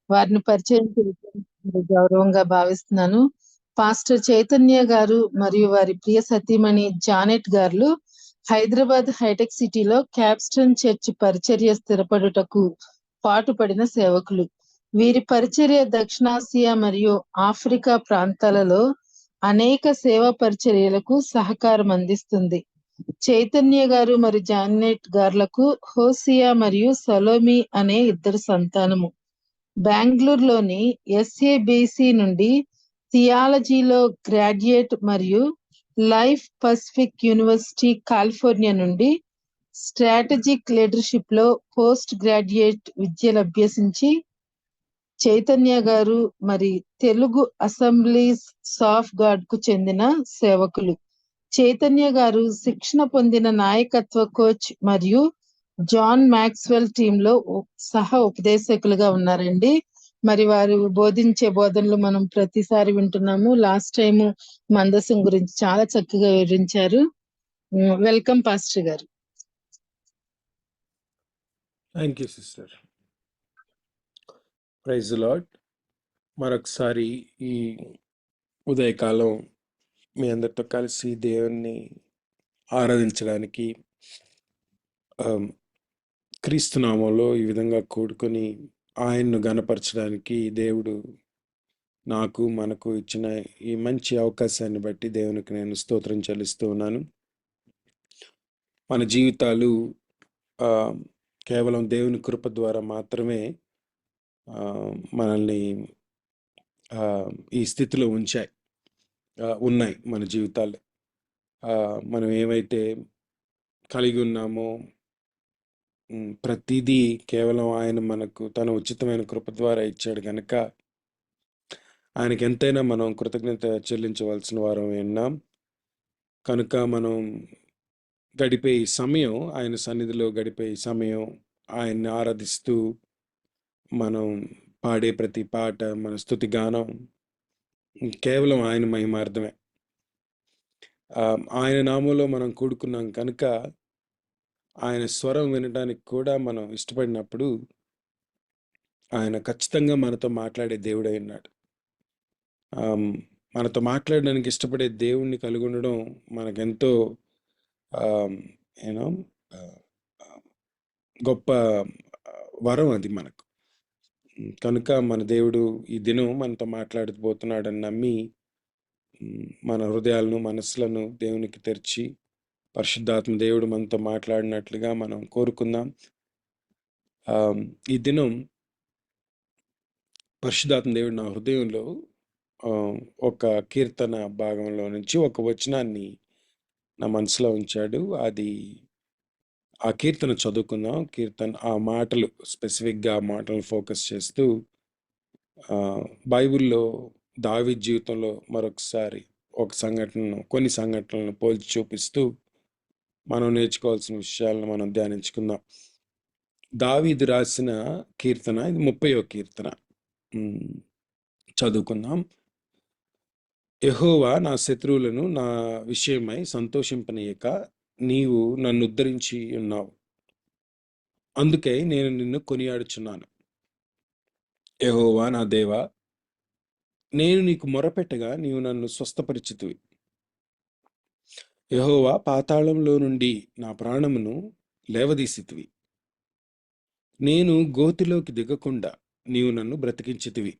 వారిని పరిచయం చేయడం గౌరవంగా భావిస్తున్నాను. పాస్టర్ చైతన్య గారు మరియు వారి ప్రియ సతీమణి జానెట్ గారు హైదరాబాద్ హైటెక్ సిటీలో క్యాప్స్టన్ చర్చ్ పరిచర్య స్థిరపడుటకు పాటుపడిన సేవకులు. వీరి పరిచర్య దక్షిణాసియా మరియు ఆఫ్రికా ప్రాంతాలలో అనేక సేవా పరిచర్యలకు సహకారం అందిస్తుంది. చైతన్య గారు మరియు జానెట్ గార్లకు హోసియా మరియు సలోమి అనే ఇద్దరు సంతానము. బెంగళూరులోని ఎస్ఏబిసి నుండి థియాలజీలో గ్రాడ్యుయేట్ మరియు లైఫ్ పసిఫిక్ యూనివర్సిటీ కాలిఫోర్నియా నుండి స్ట్రాటజిక్ లీడర్షిప్ లో పోస్ట్ గ్రాడ్యుయేట్ విద్యలు అభ్యసించి చైతన్య గారు మరి తెలుగు అసెంబ్లీస్ ఆఫ్ గాడ్ కు చెందిన సేవకులు. చైతన్య గారు శిక్షణ పొందిన నాయకత్వ కోచ్ మరియు జాన్ మ్యాక్స్వెల్ టీమ్ లో సహ ఉపదేశకులుగా ఉన్నారండి. మరి వారు బోధించే బోధనలు మనం ప్రతిసారి వింటున్నాము. లాస్ట్ టైం మందసం గురించి చాలా చక్కగా వివరించారు. వెల్కమ్ పాస్టర్ గారు. Thank you sister. Praise the lord. మరొకసారి ఈ ఉదయకాలం మీ అందరితో కలిసి దేవుణ్ణి ఆరాధించడానికి క్రీస్తు నామంలో ఈ విధంగా కూడుకొని ఆయన్ను గణపరచడానికి దేవుడు నాకు మనకు ఇచ్చిన ఈ మంచి అవకాశాన్ని బట్టి దేవునికి నేను స్తోత్రం చెల్లిస్తూ ఉన్నాను. మన జీవితాలు కేవలం దేవుని కృప ద్వారా మాత్రమే మనల్ని ఈ స్థితిలో ఉన్నాయి మన జీవితాలు. మనం ఏమైతే కలిగి ఉన్నామో ప్రతిదీ కేవలం ఆయన మనకు తన ఉచితమైన కృప ద్వారా ఇచ్చాడు కనుక ఆయనకి ఎంతైనా మనం కృతజ్ఞత చెల్లించవలసిన వారం ఉన్నాం. కనుక మనం గడిపే ఈ సమయం, ఆయన సన్నిధిలో గడిపే ఈ సమయం, ఆయన్ని ఆరాధిస్తూ మనం పాడే ప్రతి పాట, మన స్తుతి గానం కేవలం ఆయన మహిమార్థమే. ఆయన నామంలో మనం కూడుకున్నాం కనుక ఆయన స్వరం వినడానికి కూడా మనం ఇష్టపడినప్పుడు ఆయన ఖచ్చితంగా మనతో మాట్లాడే దేవుడై ఉన్నాడు. మనతో మాట్లాడడానికి ఇష్టపడే దేవుణ్ణి కలిగి ఉండడం మనకెంతో యూనో గొప్ప వరం అది మనకు. కనుక మన దేవుడు ఈ దినం మనతో మాట్లాడబోతున్నాడని నమ్మి మన హృదయాలను మనసులను దేవునికి తెరిచి పరిశుద్ధాత్మ దేవుడు మనతో మాట్లాడినట్లుగా మనం కోరుకుందాం. ఈ దినం పరిశుద్ధాత్మ దేవుడు నా హృదయంలో ఒక కీర్తన భాగంలో నుంచి ఒక వచనాన్ని నా మనసులో ఉంచాడు. ఆ కీర్తన చదువుకుందాం. ఆ మాటలు స్పెసిఫిక్గా ఆ మాటలను ఫోకస్ చేస్తూ బైబిల్లో దావీదు జీవితంలో మరొకసారి కొన్ని సంఘటనలను పోల్చి చూపిస్తూ మనం నేర్చుకోవాల్సిన విషయాలను మనం ధ్యానించుకుందాం. దావీదు రాసిన కీర్తన, ఇది 30వ కీర్తన. చదువుకుందాం. యెహోవా నా శత్రువులను నా విషయమై సంతోషింపనీయక నీవు నన్ను ఉద్ధరించి ఉన్నావు. అందుకే నేను నిన్ను కొనియాడుచున్నాను. యెహోవా నా దేవా, నేను నీకు మొరపెట్టగా నీవు నన్ను స్వస్థపరిచితివి. యెహోవా, పాతాళంలో నుండి నా ప్రాణమును లేవదీసితివి. నేను గోతిలోకి దిగకుండా నీవు నన్ను బ్రతికించితివి.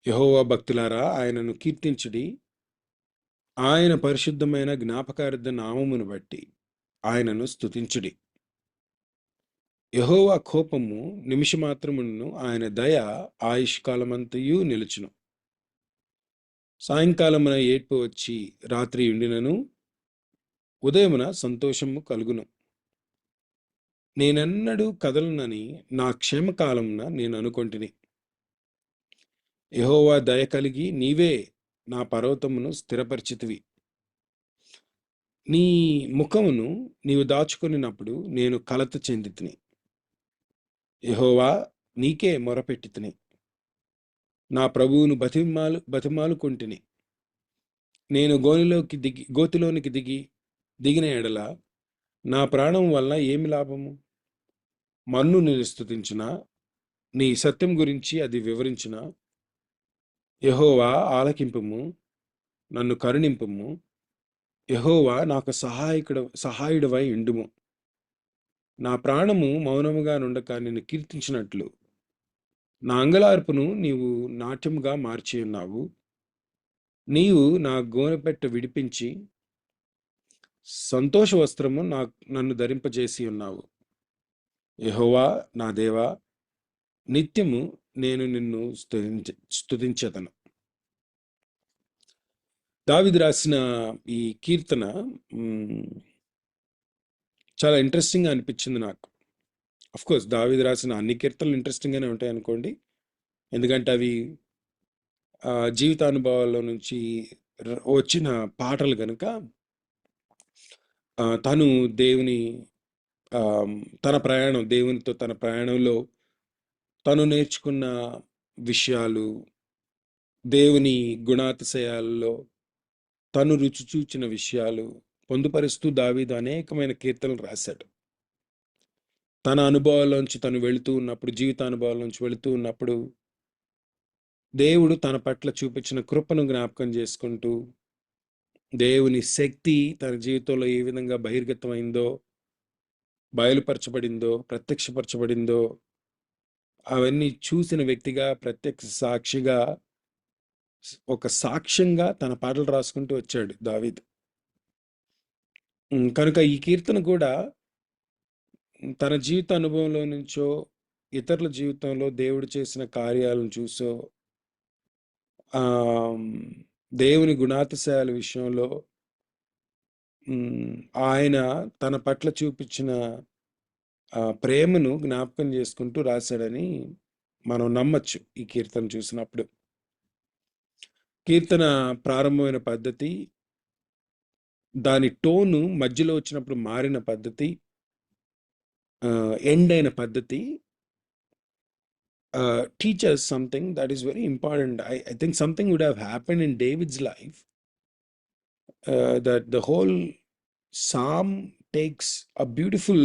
యెహోవా భక్తులారా, ఆయనను కీర్తించుడి. ఆయన పరిశుద్ధమైన జ్ఞాపకార్థ నామమును బట్టి ఆయనను స్తుతించుడి. యెహోవా కోపము నిమిషమాత్రమును, ఆయన దయ ఆయుష్కాలమంతయు నిలుచును. సాయంకాలమున ఏడ్పు వచ్చి రాత్రి ఉండినను ఉదయమున సంతోషము కలుగును. నేనెన్నడూ కదలనని నా క్షేమకాలమున నేను అనుకొంటిని. యెహోవా దయ కలిగి నీవే నా పర్వతమును స్థిరపరిచితివి. నీ ముఖమును నీవు దాచుకొనినప్పుడు నేను కలత చెందితిని. యెహోవా, నీకే మొరపెట్టితిని. నా ప్రభువును బతిమాలుకొంటిని. నేను గోతిలోనికి దిగిన ఎడల నా ప్రాణం వల్ల ఏమి లాభము? మన్ను నేను స్తుతించునా, నీ సత్యం గురించి అది వివరించిన యెహోవా ఆలకింపుము, నన్ను కరుణింపుము. యెహోవా నాకు సహాయుడవై ఉండుము. నా ప్రాణము మౌనముగా నుండక నిన్ను కీర్తించినట్లు నా అంగలార్పును నీవు నాట్యముగా మార్చి ఉన్నావు. నీవు నా గోనెపెట్ట విడిపించి సంతోష వస్త్రము నన్ను ధరింపజేసి ఉన్నావు. యెహోవా నా దేవా, నిత్యము నేను నిన్ను స్తుతించెదను. దావీదు రాసిన ఈ కీర్తన చాలా ఇంట్రెస్టింగ్గా అనిపించింది నాకు. కోర్స్ దావీదు రాసిన అన్ని కీర్తనలు ఇంట్రెస్టింగ్గానే ఉంటాయి అనుకోండి, ఎందుకంటే అవి జీవితానుభవాల్లో నుంచి వచ్చిన పాటలు కనుక. తను దేవుని దేవునితో తన ప్రయాణంలో తను నేర్చుకున్న విషయాలు, దేవుని గుణాతిశయాల్లో తను రుచి చూచిన విషయాలు పొందుపరుస్తూ దావీదు అనేకమైన కీర్తనలు రాశాడు. తన అనుభవాల్లోంచి తను వెళుతూ ఉన్నప్పుడు, జీవితానుభవాల్లోంచి వెళుతూ ఉన్నప్పుడు దేవుడు తన పట్ల చూపించిన కృపను జ్ఞాపకం చేసుకుంటూ, దేవుని శక్తి తన జీవితంలో ఏ విధంగా బహిర్గతమైందో, బయలుపరచబడిందో, ప్రత్యక్షపరచబడిందో అవన్నీ చూసిన వ్యక్తిగా, ప్రత్యక్ష సాక్షిగా, ఒక సాక్ష్యంగా తన పాటలు రాసుకుంటూ వచ్చాడు దావీదు. కనుక ఈ కీర్తన కూడా తన జీవిత అనుభవంలో నుంచో, ఇతరుల జీవితంలో దేవుడు చేసిన కార్యాలను చూసో, దేవుని గుణాతిశయాల విషయంలో ఆయన తన పట్ల చూపించిన ప్రేమను జ్ఞాపకం చేసుకుంటూ రాశాడని మనం నమ్మచ్చు ఈ కీర్తన చూసినప్పుడు. కీర్తన ప్రారంభమైన పద్ధతి, దాని టోను మధ్యలో వచ్చినప్పుడు మారిన పద్ధతి, ఎండ్ అయిన పద్ధతి teaches something that is very important. I think something would have happened in David's life, that the whole psalm takes a beautiful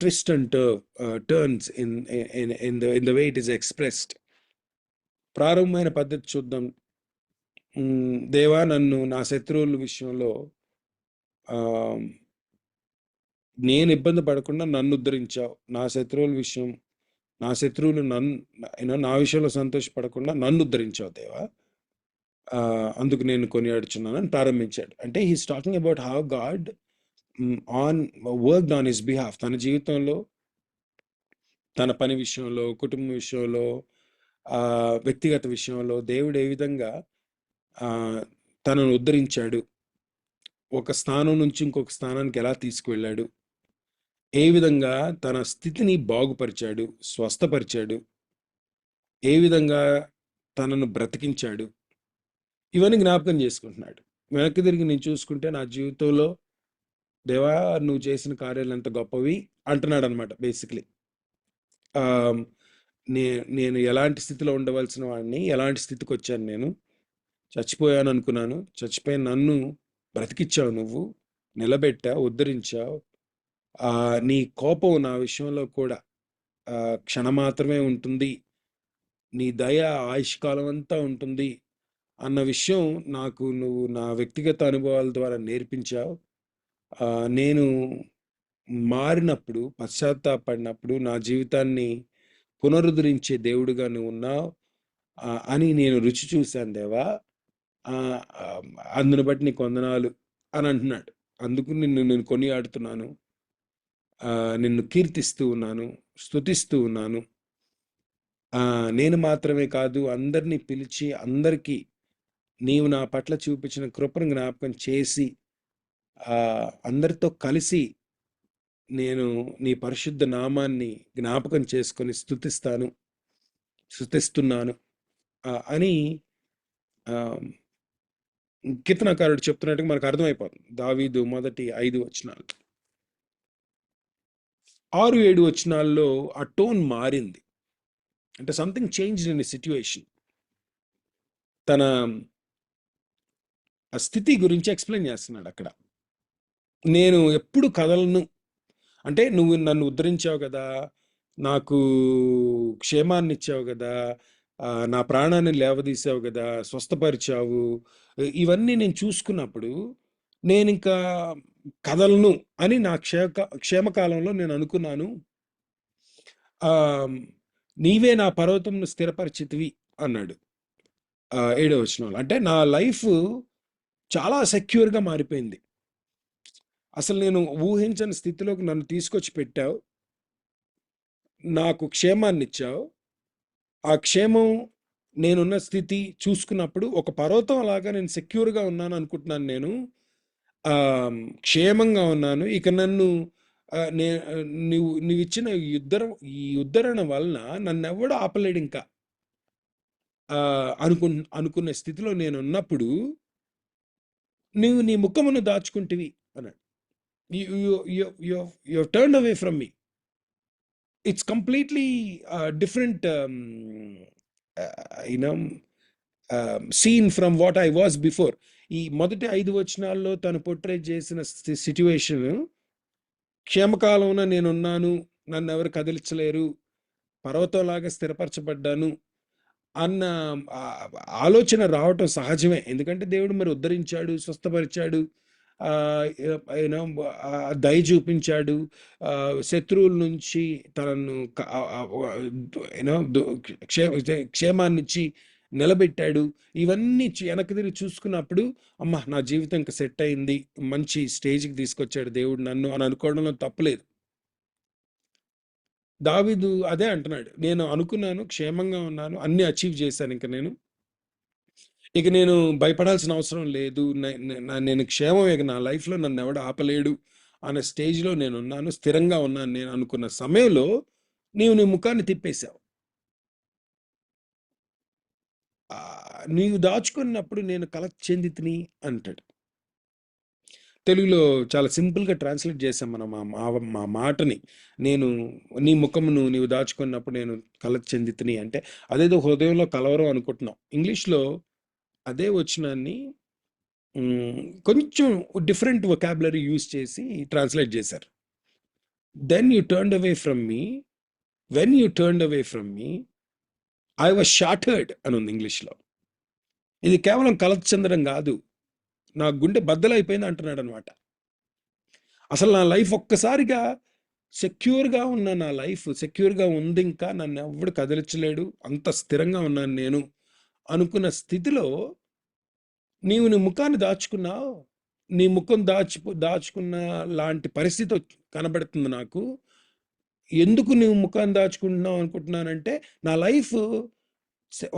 twist and turns in the way it is expressed. ప్రారంభమైన పద్ధతి చూద్దాం. దేవా, నన్ను నా శత్రువుల విషయంలో నేను ఇబ్బంది పడకుండా నన్ను ఉద్ధరించావు. నా శత్రువులు నా విషయంలో సంతోషపడకుండా నన్ను ఉద్ధరించావు దేవా, అందుకు నేను కొనియాడుచున్నాను అని ప్రారంభించాడు. అంటే he's talking about how God worked on his behalf. తన జీవితంలో, తన పని విషయంలో, కుటుంబ విషయంలో, వ్యక్తిగత విషయంలో దేవుడు ఏ విధంగా తనను ఉద్ధరించాడు, ఒక స్థానం నుంచి ఇంకొక స్థానానికి ఎలా తీసుకువెళ్ళాడు, ఏ విధంగా తన స్థితిని బాగుపరిచాడు, స్వస్థపరిచాడు, ఏ విధంగా తనను బ్రతికించాడు, ఇవన్నీ జ్ఞాపకం చేసుకుంటున్నాడు. వెనక్కి తిరిగి నేను చూసుకుంటే నా జీవితంలో దేవా నువ్వు చేసిన కార్యాలు ఎంత గొప్పవి అంటున్నాడు అనమాట. బేసిక్లీ నేను ఎలాంటి స్థితిలో ఉండవలసిన వాడిని, ఎలాంటి స్థితికి వచ్చాను, నేను చచ్చిపోయాను అనుకున్నాను, చచ్చిపోయిన నన్ను బ్రతికిచ్చావు, నువ్వు నిలబెట్టావు, ఉద్ధరించావు. నీ కోపం నా విషయంలో కూడా క్షణమాత్రమే ఉంటుంది, నీ దయ ఆయుష్కాలం అంతా ఉంటుంది అన్న విషయం నాకు నువ్వు నా వ్యక్తిగత అనుభవాల ద్వారా నేర్పించావు. నేను మారినప్పుడు, పశ్చాత్తాపడినప్పుడు నా జీవితాన్ని పునరుద్ధరించే దేవుడుగా నువ్వు ఉన్నావు అని నేను రుచి చూశాను దేవా, అందును బట్టి నీకు వందనాలు అని అంటున్నాడు. అందుకు నేను కొనియాడుతున్నాను, నిన్ను కీర్తిస్తూ ఉన్నాను, స్తుతిస్తూ ఉన్నాను. నేను మాత్రమే కాదు, అందరినీ పిలిచి అందరికీ నీవు నా పట్ల చూపించిన కృపను జ్ఞాపకం చేసి అందరితో కలిసి నేను నీ పరిశుద్ధ నామాన్ని జ్ఞాపకం చేసుకొని స్తుతిస్తున్నాను అని కీర్తనకారుడు చెప్తున్నట్టుగా మనకు అర్థమైపోతుంది. దావీదు మొదటి 5 వచనాలు, 6-7 వచనాల్లో ఆ టోన్ మారింది. అంటే something changed in a situation. తన స్థితి గురించి ఎక్స్ప్లెయిన్ చేస్తున్నాడు అక్కడ. నేను ఎప్పుడు కదలను అంటే నువ్వు నన్ను ఉద్ధరించావు కదా, నాకు క్షేమాన్ని ఇచ్చావు కదా, నా ప్రాణాన్ని లేవదీసావు కదా, స్వస్థపరిచావు. ఇవన్నీ నేను చూసుకున్నప్పుడు నేను ఇంకా కదలను అని నా క్షేమకాలంలో నేను అనుకున్నాను. ఆ, నీవే నా పర్వతంను స్థిరపరిచితివి అన్నాడు 7వ వచనంలో. అంటే నా లైఫ్ చాలా సెక్యూర్గా మారిపోయింది. అసలు నేను ఊహించని స్థితిలోకి నన్ను తీసుకొచ్చి పెట్టావు, నాకు క్షేమాన్ని ఇచ్చావు. ఆ క్షేమం నేనున్న స్థితి చూసుకున్నప్పుడు ఒక పర్వతం లాగా నేను సెక్యూర్గా ఉన్నాను అనుకుంటున్నాను. నేను క్షేమంగా ఉన్నాను. ఇక నన్ను నువ్వు ఇచ్చిన ఈ ఉద్ధరణ వలన నన్నెవడు ఆపలేడు ఇంకా అనుకున్న స్థితిలో నేను ఉన్నప్పుడు నువ్వు నీ ముఖమును దాచుకుంటివి అన్నాడు. You turn away from me. It's completely different scene from what I was before. ఈ మొదటి 5 వచనాల్లో తను పోర్ట్రేట్ చేసిన సిట్యుయేషన్, క్షేమకాలంలో నేనున్నాను, నన్ను ఎవరు కదిలించలేరు, పర్వతంలాగా స్థిరపరచబడ్డాను అన్న ఆలోచన రావటం సహజమే. ఎందుకంటే దేవుడు మరి ఉద్ధరించాడు, స్వస్థపరిచాడు, దయ చూపించాడు, శత్రువుల నుంచి తనను క్షేమాన్నిచ్చి నిలబెట్టాడు. ఇవన్నీ వెనక్కి తిరిగి చూసుకున్నప్పుడు అమ్మ నా జీవితం ఇంకా సెట్ అయింది, మంచి స్టేజ్కి తీసుకొచ్చాడు దేవుడు నన్ను అని అనుకోవడంలో తప్పులేదు. దావీదు అదే అంటున్నాడు, నేను అనుకున్నాను, క్షేమంగా ఉన్నాను, అన్ని అచీవ్ చేశాను, ఇక నేను భయపడాల్సిన అవసరం లేదు, నేను క్షేమం, ఇక నా లైఫ్లో నన్ను ఎవడు ఆపలేడు అనే స్టేజ్లో నేను ఉన్నాను, స్థిరంగా ఉన్నాను నేను అనుకున్న సమయంలో నీవు నీ ముఖాన్ని తిప్పేశావు. నీవు దాచుకున్నప్పుడు నేను కలెక్ట్ చెందితిని అంటాడు. తెలుగులో చాలా సింపుల్గా ట్రాన్స్లేట్ చేసాం మనం మా మాటని. నేను నీ ముఖమును నీవు దాచుకున్నప్పుడు నేను కలెక్ట్ చెందితిని అంటే అదేదో హృదయంలో కలవరం అనుకుంటున్నాం. ఇంగ్లీష్లో అదే వచనాన్ని కొంచెం డిఫరెంట్ వొకాబులరీ యూజ్ చేసి ట్రాన్స్లేట్ చేశారు. Then you turned away from me, when you turned away from me I was shattered అని ఉంది ఇంగ్లీష్లో. ఇది కేవలం కలత చెందడం కాదు, నా గుండె బద్దలైపోయింది అంటున్నాడు అనమాట. అసలు నా లైఫ్ ఒక్కసారిగా సెక్యూర్గా ఉన్న నా లైఫ్ సెక్యూర్గా ఉంది, ఇంకా నన్ను ఎవడు కదిలించలేడు, అంత స్థిరంగా ఉన్నాను నేను అనుకున్న స్థితిలో నీవు నీ ముఖాన్ని దాచుకున్నావు. నీ ముఖం దాచుకున్న లాంటి పరిస్థితి కనబడుతుంది నాకు. ఎందుకు నీవు ముఖాన్ని దాచుకుంటున్నావు అనుకుంటున్నానంటే, నా లైఫ్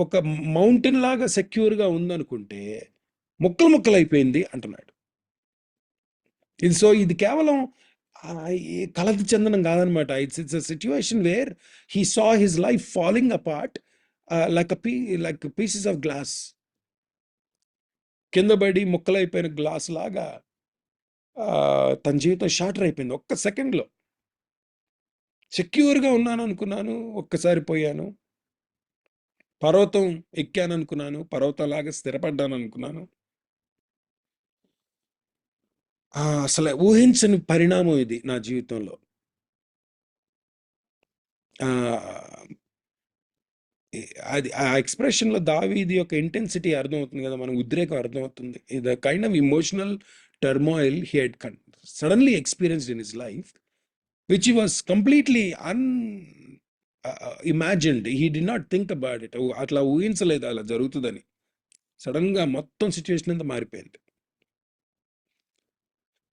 ఒక మౌంటైన్ లాగా సెక్యూర్గా ఉందనుకుంటే ముక్కలు ముక్కలు అయిపోయింది అంటున్నాడు. ఇది కేవలం కలత చెందడం కాదనమాట. It's a situation where he saw his life falling apart like pieces of glass. కింద పడి ముక్కలైపోయిన గ్లాస్ లాగా తన జీవితం షాటర్ అయిపోయింది ఒక్క సెకండ్లో. సెక్యూర్గా ఉన్నాను అనుకున్నాను, ఒక్కసారి పోయాను. పర్వతం ఎక్కాను అనుకున్నాను, పర్వతంలాగా స్థిరపడ్డాను అనుకున్నాను. అసలు ఊహించని పరిణామం ఇది నా జీవితంలో. అది ఆ ఎక్స్ప్రెషన్లో దావీదు యొక్క ఇంటెన్సిటీ అర్థమవుతుంది కదా, మనకు ఉద్రేకం అర్థమవుతుంది. ఇది kind of emotional turmoil he had suddenly experienced in his life, which he was completely imagined. He did not think about it. అట్లా ఊహించలేదు అలా జరుగుతుందని. సడన్గా మొత్తం సిచ్యువేషన్ అంతా మారిపోయింది.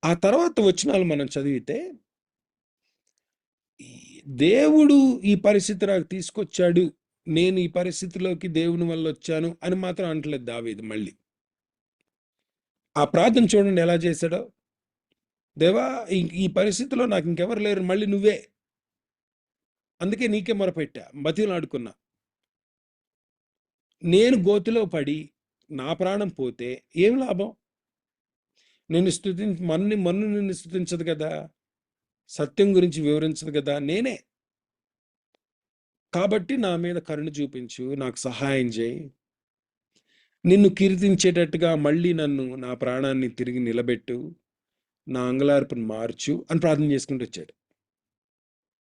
ఆ తర్వాత వచనాలు మనం చదివితే, దేవుడు ఈ పరిస్థితి నాకు తీసుకొచ్చాడు, నేను ఈ పరిస్థితిలోకి దేవుని వల్ల వచ్చాను అని మాత్రం అంటలేదు దావీదు. మళ్ళీ ఆ ప్రార్థన చూడండి ఎలా చేశాడో. దేవా, ఈ పరిస్థితిలో నాకు ఇంకెవరు లేరు, మళ్ళీ నువ్వే, అందుకే నీకే మొరపెట్టా, బతిలాడుకున్నా. నేను గోతిలో పడి నా ప్రాణం పోతే ఏం లాభం? నేను మన్ను నిన్ను స్తుతించదు కదా, సత్యం గురించి వివరించదు కదా, నేనే. కాబట్టి నా మీద కరుణ చూపించు, నాకు సహాయం చేయి, నిన్ను కీర్తించేటట్టుగా మళ్ళీ నా ప్రాణాన్ని తిరిగి నిలబెట్టు, నా అంగలార్పును మార్చు అని ప్రార్థన చేసుకుంటూ వచ్చాడు.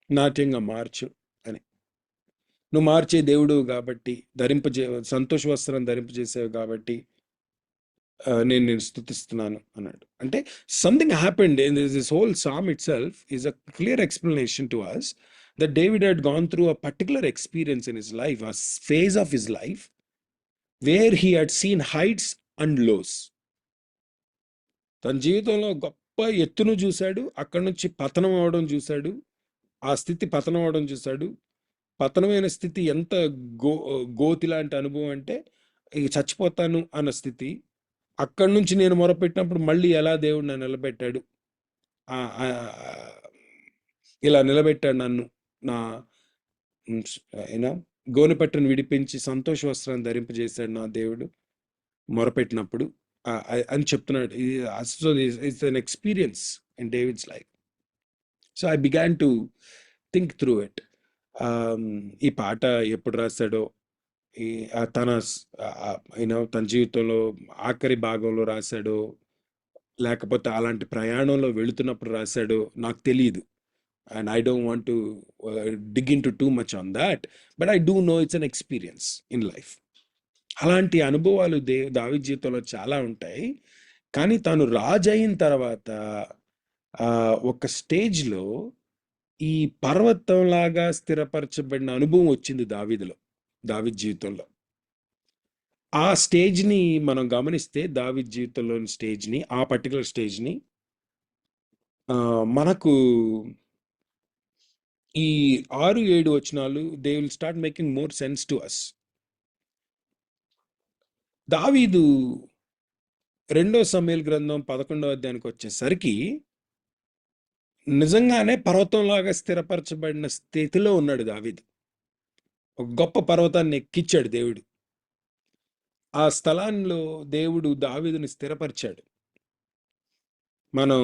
నాట్యంగా మార్చు అని. నువ్వు మార్చే దేవుడు కాబట్టి, సంతోష వస్త్రం ధరింపజేసావు కాబట్టి నేను నేను స్తుతిస్తున్నాను అన్నాడు. అంటే something happened in this whole psalm itself is a clear explanation to us that David had gone through a particular experience in his life, a phase of his life where he had seen heights and lows. తన జీవితంలో గొప్ప ఎత్తును చూశాడు, అక్కడి నుంచి పతనం అవడం చూశాడు, ఆ స్థితి పతనం అవడం చూశాడు. పతనమైన స్థితి ఎంత గోతి లాంటి అనుభవం అంటే ఇక చచ్చిపోతాను అన్న స్థితి. అక్కడి నుంచి నేను మొరపెట్టినప్పుడు మళ్ళీ ఎలా దేవుడు నన్ను నిలబెట్టాడు, ఇలా నిలబెట్టాడు నన్ను, నా అయినా గోనెపట్టును విడిపించి సంతోష వస్త్రాన్ని ధరింపజేశాడు నా దేవుడు మొరపెట్టినప్పుడు అని చెప్తున్నాడు. It's an experience in David's life. So I began to think through it. ఈ పాట ఎప్పుడు రాశాడో, తన జీవితంలో ఆఖరి భాగంలో రాశాడో, లేకపోతే అలాంటి ప్రయాణంలో వెళుతున్నప్పుడు రాశాడో నాకు తెలియదు. And I don't want to dig into too much on that, but I do know it's an experience in life. అలాంటి అనుభవాలు దావీదు జీవితంలో చాలా ఉంటాయి. కానీ తాను రాజు అయిన తర్వాత ఒక స్టేజ్లో ఈ పర్వతంలాగా స్థిరపరచబడిన అనుభవం వచ్చింది దావీదు జీవితంలో. ఆ స్టేజ్ని మనం గమనిస్తే దావీదు జీవితంలోని స్టేజ్ని, ఆ పర్టికులర్ స్టేజ్ని మనకు ఈ 6-7 వచనాలు they will start making more sense to us. దావీదు 2 సమూయేలు గ్రంథం 11వ అధ్యాయానికి వచ్చేసరికి నిజంగానే పర్వతంలాగా స్థిరపరచబడిన స్థితిలో ఉన్నాడు దావీదు. ఒక గొప్ప పర్వతాన్ని ఎక్కించాడు దేవుడు. ఆ స్థలాల్లో దేవుడు దావీదుని స్థిరపరిచాడు. మనం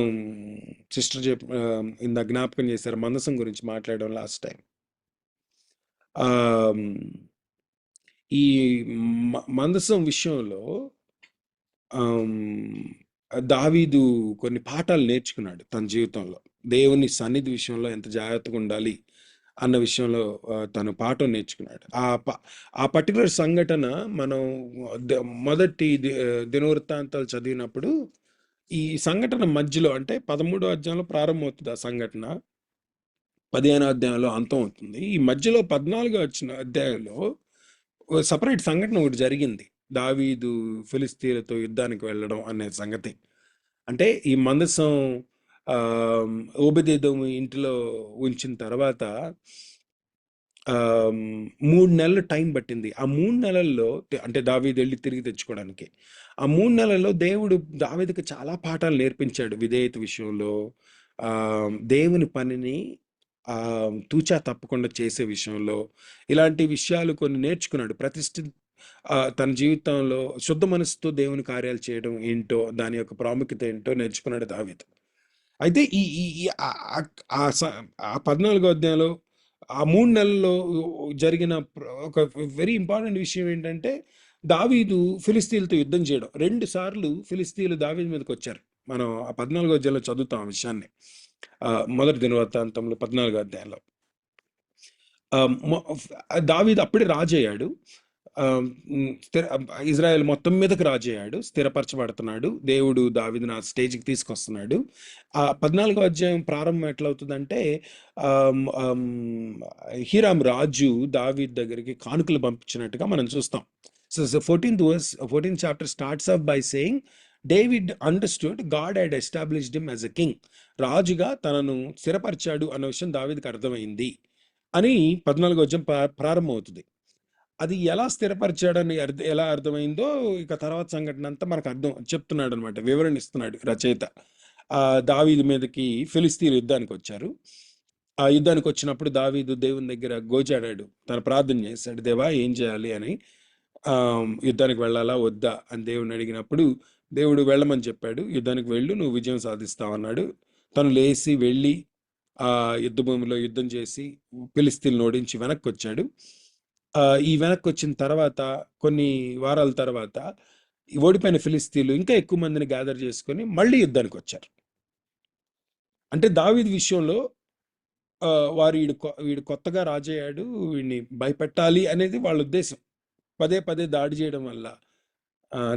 సిస్టర్ ఇంత జ్ఞాపకం చేశారు మందసం గురించి మాట్లాడడం లాస్ట్ టైం. ఈ మందసం విషయంలో దావీదు కొన్ని పాఠాలు నేర్చుకున్నాడు తన జీవితంలో. దేవుని సన్నిధి విషయంలో ఎంత జాగ్రత్తగా ఉండాలి అన్న విషయంలో తను పాఠం నేర్చుకున్నాడు. ఆ పర్టికులర్ సంఘటన మనం మొదటి దినవృత్తాంతాలు చదివినప్పుడు ఈ సంఘటన మధ్యలో, అంటే 13వ అధ్యాయంలో ప్రారంభమవుతుంది ఆ సంఘటన, 15వ అధ్యాయంలో అంతం అవుతుంది. ఈ మధ్యలో 14వ అధ్యాయంలో సపరేట్ సంఘటన ఒకటి జరిగింది. దావీదు ఫిలిస్తీన్లతో యుద్ధానికి వెళ్ళడం అనే సంగతి. అంటే ఈ మందసం ఓబెదెదోము ఇంటిలో ఉంచిన తర్వాత 3 నెలలు టైం పట్టింది. ఆ 3 నెలల్లో, అంటే దావీదు వెళ్ళి తిరిగి తెచ్చుకోవడానికి, ఆ 3 నెలల్లో దేవుడు దావీదుకి చాలా పాఠాలు నేర్పించాడు. విధేయత విషయంలో, దేవుని పనిని తూచా తప్పకుండా చేసే విషయంలో, ఇలాంటి విషయాలు కొన్ని నేర్చుకున్నాడు. తన జీవితంలో శుద్ధ మనసుతో దేవుని కార్యాలు చేయడం ఏంటో, దాని యొక్క ప్రాముఖ్యత ఏంటో నేర్చుకున్నాడు దావీదు. అయితే ఆ 14వ అధ్యాయంలో ఆ 3 నెలల్లో జరిగిన ఒక వెరీ ఇంపార్టెంట్ విషయం ఏంటంటే, దావీదు ఫిలిస్తీన్లతో యుద్ధం చేయడం. 2 సార్లు ఫిలిస్తీన్లు దావీదు మీదకి వచ్చారు. మనం ఆ 14వ అధ్యాయంలో చదువుతాం ఆ విషయాన్ని. మొదటి దినవృత్తాంతంలో 14వ అధ్యాయంలో దావీదు అప్పుడే రాజయ్యాడు. ఇజ్రాయెల్ మొత్తం మీదకి రాజయ్యాడు, స్థిరపరచబడుతున్నాడు. దేవుడు దావీదుని ఆ స్టేజ్కి తీసుకొస్తున్నాడు. ఆ 14వ అధ్యాయం ప్రారంభం ఎట్లవుతుందంటే, హీరామ్ రాజు దావీదు దగ్గరికి కానుకలు పంపించినట్టుగా మనం చూస్తాం. So 14th chapter starts off by saying David understood God had established him as a king. రాజుగా తనను స్థిరపరిచాడు అన్న విషయం దావీదుకి అర్థమైంది అని 14వ అధ్యాయం ప్రారంభం అవుతుంది. అది ఎలా స్థిరపరిచాడని ఎలా అర్థమైందో ఇక తర్వాత సంఘటన అంతా మనకు చెప్తున్నాడు అనమాట, వివరణ ఇస్తున్నాడు రచయిత. దావీదు మీదకి ఫిలిస్తీన్లు యుద్ధానికి వచ్చారు. ఆ యుద్ధానికి వచ్చినప్పుడు దావీదు దేవుని దగ్గర గోజాడాడు, తన ప్రార్థన చేశాడు, దేవా ఏం చేయాలి అని. యుద్ధానికి వెళ్ళాలా వద్దా అని దేవుని అడిగినప్పుడు దేవుడు వెళ్ళమని చెప్పాడు. యుద్ధానికి వెళ్ళు, నువ్వు విజయం సాధిస్తావు అన్నాడు. తను లేచి వెళ్ళి ఆ యుద్ధ భూమిలో యుద్ధం చేసి ఫిలిస్తీన్లను ఓడించి వెనక్కి వచ్చాడు. ఈ వెనక్కి వచ్చిన తర్వాత కొన్ని వారాల తర్వాత ఓడిపోయిన ఫిలిస్తీన్లు ఇంకా ఎక్కువ మందిని గ్యాదర్ చేసుకొని మళ్ళీ యుద్ధానికి వచ్చారు. అంటే దావీదు విషయంలో వీడు కొత్తగా రాజయ్యాడు, వీడిని భయపెట్టాలి అనేది వాళ్ళ ఉద్దేశం. పదే పదే దాడి చేయడం వల్ల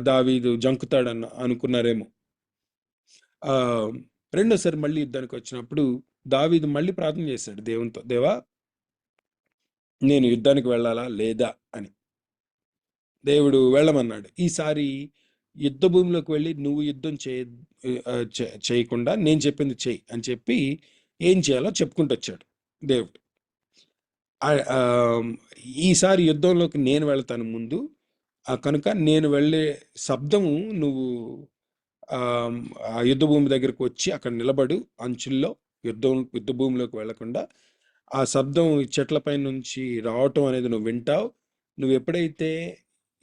దావీదు జంకుతాడన్న అనుకున్నారేమో. రెండోసారి మళ్ళీ యుద్ధానికి వచ్చినప్పుడు దావీదు మళ్ళీ ప్రార్థన చేశాడు దేవునితో, దేవా నేను యుద్ధానికి వెళ్ళాలా లేదా అని. దేవుడు వెళ్ళమన్నాడు. ఈసారి యుద్ధ భూమిలోకి వెళ్ళి నువ్వు యుద్ధం చేయకుండా నేను చెప్పింది చెయ్యి అని చెప్పి ఏం చేయాలో చెప్పుకుంటూ వచ్చాడు దేవుడు. ఈసారి యుద్ధంలోకి నేను వెళ్తాను ముందు, కనుక నేను వెళ్ళే శబ్దము నువ్వు ఆ యుద్ధ భూమి దగ్గరకు వచ్చి అక్కడ నిలబడు అంచుల్లో, యుద్ధ భూమిలోకి వెళ్లకుండా ఆ శబ్దం చెట్లపై నుంచి రావటం అనేది నువ్వు వింటావు. నువ్వు ఎప్పుడైతే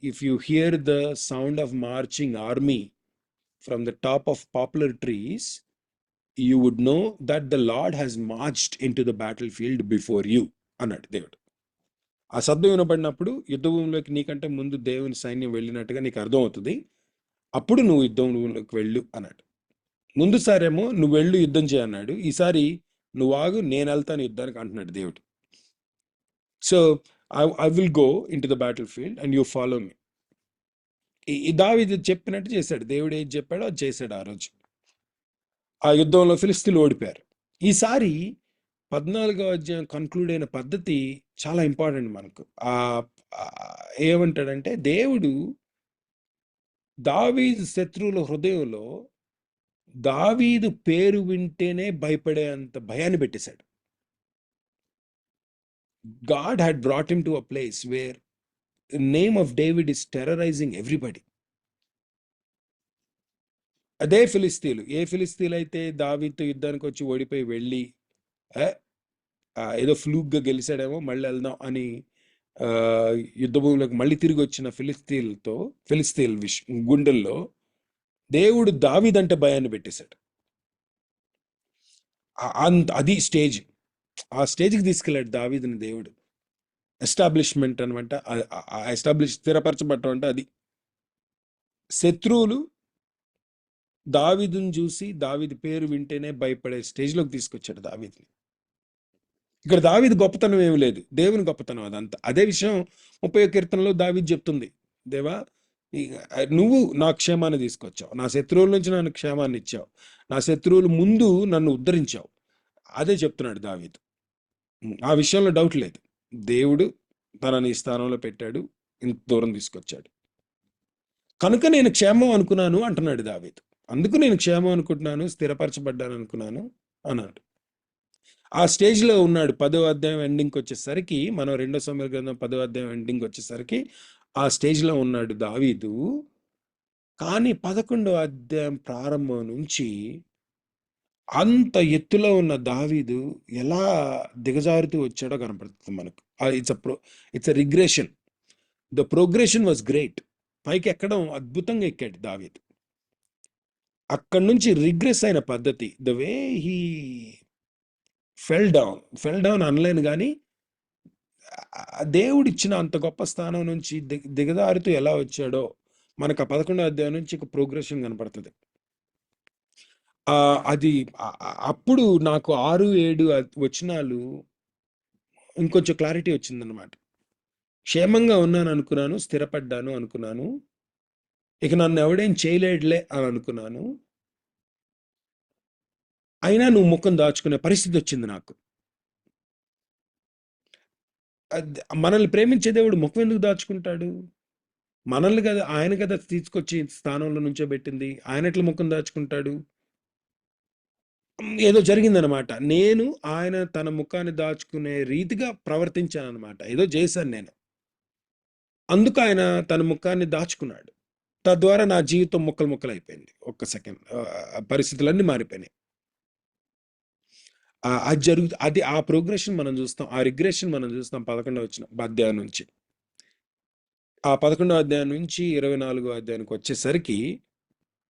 if you hear the sound of marching army from the top of popular trees, you would know that the Lord has marched into the battle field before you అన్నాడు దేవుడు. ఆ శబ్దం వినబడినప్పుడు యుద్ధ భూమిలోకి నీకంటే ముందు దేవుని సైన్యం వెళ్ళినట్టుగా నీకు అర్థం అవుతుంది. అప్పుడు నువ్వు యుద్ధంలోకి వెళ్ళు అన్నాడు. ముందుసారేమో నువ్వు వెళ్ళు యుద్ధం చేయన్నాడు. ఈసారి నువ్వు ఆగు, నేను వెళ్తాను యుద్ధానికి అంటున్నాడు దేవుడు. So I will go in to the battle field and you follow me. దావీదు చెప్పినట్టు చేశాడు. దేవుడు ఏది చెప్పాడో అది చేశాడు. ఆ రోజు ఆ యుద్ధంలో ఫిలిస్తీన్లు ఓడిపోయారు. ఈసారి 14వ అధ్యాయం కన్క్లూడ్ అయిన పద్ధతి చాలా ఇంపార్టెంట్ మనకు. ఏమంటాడంటే దేవుడు దావీదు శత్రువుల హృదయంలో దావీదు పేరు వింటేనే భయపడేంత భయాన్ని పెట్టేశాడు. God had brought him to a place where the name of David is terrorizing everybody. అదే ఫిలిస్తీన్లు, ఏ ఫిలిస్తీన్లు అయితే దావీదుతో యుద్ధానికి వచ్చి ఓడిపోయి వెళ్ళి ఏదో ఫ్లూక్గా గెలిచాడేమో మళ్ళీ వెళ్దాం అని యుద్ధ భూమిలోకి మళ్ళీ తిరిగి వచ్చిన ఫిలిస్తీన్ గుండెల్లో దేవుడు దావీదంటే భయాన్ని పెట్టేశాడు. అది స్టేజ్. ఆ స్టేజ్కి తీసుకెళ్ళాడు దావీదుని దేవుడు. ఎస్టాబ్లిష్మెంట్ అనమాట. స్థిరపరచబడటం అంటే అది. శత్రువులు దావీదుని చూసి దావీదు పేరు వింటేనే భయపడే స్టేజ్లోకి తీసుకొచ్చాడు దావీదుని. ఇక్కడ దావీదు గొప్పతనం ఏమి లేదు, దేవుని గొప్పతనం అదంతా. అదే విషయం 30వ కీర్తనలో దావీదు చెప్తుంది, దేవా నువ్వు నా క్షేమాన్ని తీసుకొచ్చావు, నా శత్రువుల నుంచి నన్ను క్షేమాన్ని ఇచ్చావు, నా శత్రువుల ముందు నన్ను ఉద్ధరించావు. అదే చెప్తున్నాడు దావీదు. ఆ విషయంలో డౌట్ లేదు. దేవుడు తనని ఈ స్థానంలో పెట్టాడు, ఇంత దూరం తీసుకొచ్చాడు. కనుక నేను క్షేమం అనుకున్నాను అంటున్నాడు దావీదు. అందుకు నేను క్షేమం అనుకుంటున్నాను, స్థిరపరచబడ్డాను అనుకున్నాను అన్నాడు. ఆ స్టేజ్లో ఉన్నాడు. 10వ అధ్యాయం ఎండింగ్కి వచ్చేసరికి, మనం 2 సమూయేలు గ్రంథం 10వ అధ్యాయం ఎండింగ్ వచ్చేసరికి ఆ స్టేజ్లో ఉన్నాడు దావీదు. కానీ 11వ అధ్యాయం ప్రారంభం నుంచి అంత ఎత్తులో ఉన్న దావీదు ఎలా దిగజారుతూ వచ్చాడో కనపడుతుంది మనకు. It's a regression. The progression was great. పైకి ఎక్కడం అద్భుతంగా ఎక్కాడు దావీదు. అక్కడి నుంచి రిగ్రెస్ అయిన పద్ధతి, the way he fell down అనలేను, కానీ దేవుడిచ్చిన అంత గొప్ప స్థానం నుంచి దిగజారుతూ ఎలా వచ్చాడో మనకు ఆ 11వ అధ్యాయం నుంచి ప్రోగ్రెషన్ కనపడుతుంది. అది అప్పుడు నాకు 6-7 వచనాలు ఇంకొంచెం క్లారిటీ వచ్చిందనమాట. క్షేమంగా ఉన్నాను అనుకున్నాను, స్థిరపడ్డాను అనుకున్నాను, ఇక నన్ను ఎవడేం చేయలేడులే అని అనుకున్నాను, అయినా నువ్వు ముఖం దాచుకునే పరిస్థితి వచ్చింది నాకు. మనల్ని ప్రేమించే దేవుడు ముఖం ఎందుకు దాచుకుంటాడు? మనల్ని కదా, ఆయన కదా తీసుకొచ్చి స్థానంలో నుంచో పెట్టింది. ఆయన ఎట్లా ముఖం దాచుకుంటాడు? ఏదో జరిగిందనమాట. నేను ఆయన తన ముఖాన్ని దాచుకునే రీతిగా ప్రవర్తించాను అనమాట. ఏదో చేశాను నేను, అందుకు ఆయన తన ముఖాన్ని దాచుకున్నాడు. తద్వారా నా జీవితం ముక్కలు అయిపోయింది. ఒక్క సెకండ్ పరిస్థితులన్నీ మారిపోయినాయి. అది ఆ ప్రోగ్రెషన్ మనం చూస్తాం, ఆ రిగ్రెషన్ మనం చూస్తాం 11వ అధ్యాయం నుంచి. ఆ 11వ అధ్యాయం నుంచి 24వ అధ్యాయానికి వచ్చేసరికి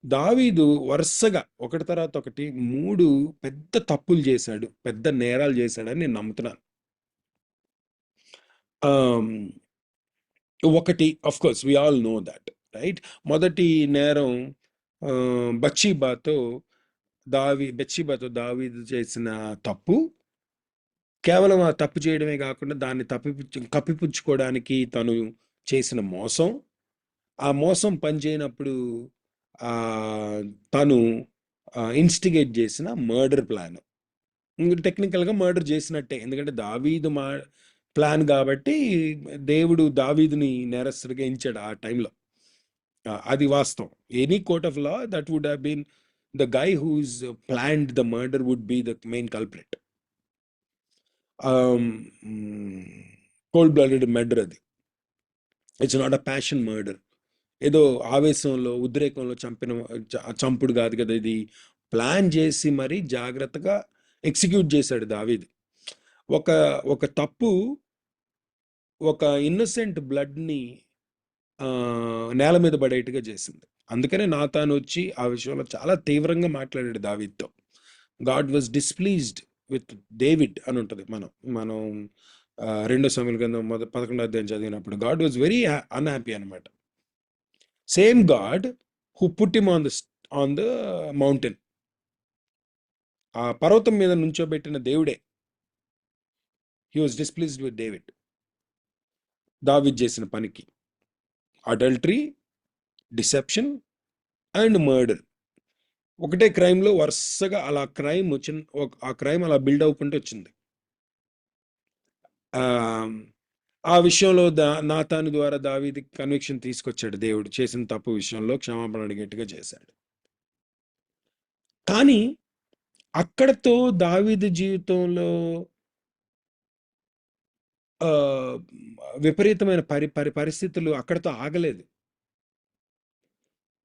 దావీదు వరుసగా ఒకటి తర్వాత ఒకటి 3 పెద్ద తప్పులు చేశాడు, పెద్ద నేరాలు చేశాడని నేను నమ్ముతున్నాను. ఒకటి, of course we all know that, right? మొదటి నేరం బెత్షెబాతో దావీదు చేసిన తప్పు కేవలం ఆ తప్పు చేయడమే కాకుండా దాన్ని కప్పిపుచ్చుకోవడానికి తను చేసిన మోసం, ఆ మోసం పనిచేయనప్పుడు తను ఇన్స్టిగేట్ చేసిన మర్డర్ ప్లాన్. టెక్నికల్గా మర్డర్ చేసినట్టే, ఎందుకంటే దావీదు ప్లాన్ కాబట్టి దేవుడు దావీదుని నేరస్తుడిగా ఎంచాడు ఆ టైంలో. అది వాస్తవం. Any court of law that would have been the guy who's planned the murder would be the main culprit. Cold blooded murder అది. It's not a passion murder. ఏదో ఆవేశంలో ఉద్రేకంలో చంపుడు కాదు కదా, ఇది ప్లాన్ చేసి మరీ జాగ్రత్తగా ఎగ్జిక్యూట్ చేశాడు దావీదు. ఒక తప్పు ఒక ఇన్నోసెంట్ బ్లడ్ని నేల మీద పడేట్టుగా చేసింది. అందుకనే నాతాను వచ్చి ఆ విషయంలో చాలా తీవ్రంగా మాట్లాడాడు దావీద్తో. God was displeased with David అని ఉంటుంది. మనం 2 సమూయేలు గ్రంథం 11వ అధ్యాయం చదివినప్పుడు గాడ్ వాజ్ వెరీ అన్హ్యాపీ అనమాట. Same God who put him on the mountain, ఆ పర్వతం మీద నుంచోబెట్టిన దేవుడే, he was displeased with David. దావీద్ చేసిన పనికి అడల్టరీ, డిసెప్షన్ అండ్ మర్డర్ ఒకటే క్రైమ్లో వరుసగా అలా ఆ క్రైమ్ అలా బిల్డ్ అవుకుంటూ వచ్చింది. ఆ విషయంలో నాతాను ద్వారా దావీదుకి కన్విక్షన్ తీసుకొచ్చాడు దేవుడు. చేసిన తప్పు విషయంలో క్షమాపణ అడిగేట్టుగా చేశాడు. కానీ అక్కడతో దావీదు జీవితంలో విపరీతమైన పరిస్థితులు అక్కడతో ఆగలేదు.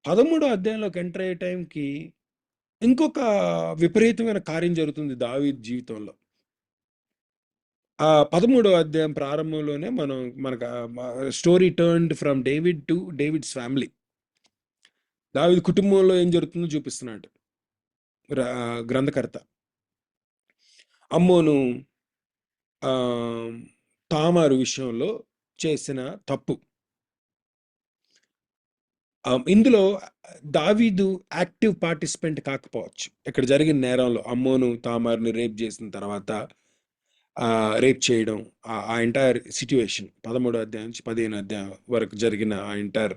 13వ అధ్యాయంలోకి ఎంటర్ అయ్యే టైంకి ఇంకొక విపరీతమైన కార్యం జరుగుతుంది దావీదు జీవితంలో. 13వ అధ్యాయం ప్రారంభంలోనే మనకు story turned from David to David's family. దావీదు కుటుంబంలో ఏం జరుగుతుందో చూపిస్తున్నాడు గ్రంథకర్త. అమ్మోను తామారు విషయంలో చేసిన తప్పు. ఇందులో దావీదు యాక్టివ్ పార్టిసిపెంట్ కాకపోవచ్చు. ఇక్కడ జరిగిన నేరంలో అమ్మోను తామారుని రేప్ చేసిన తర్వాత రేప్ చేయడం, ఆ ఎంటైర్ సిట్యుయేషన్ 13వ అధ్యాయం నుంచి 15వ అధ్యాయం వరకు జరిగిన ఆ ఎంటైర్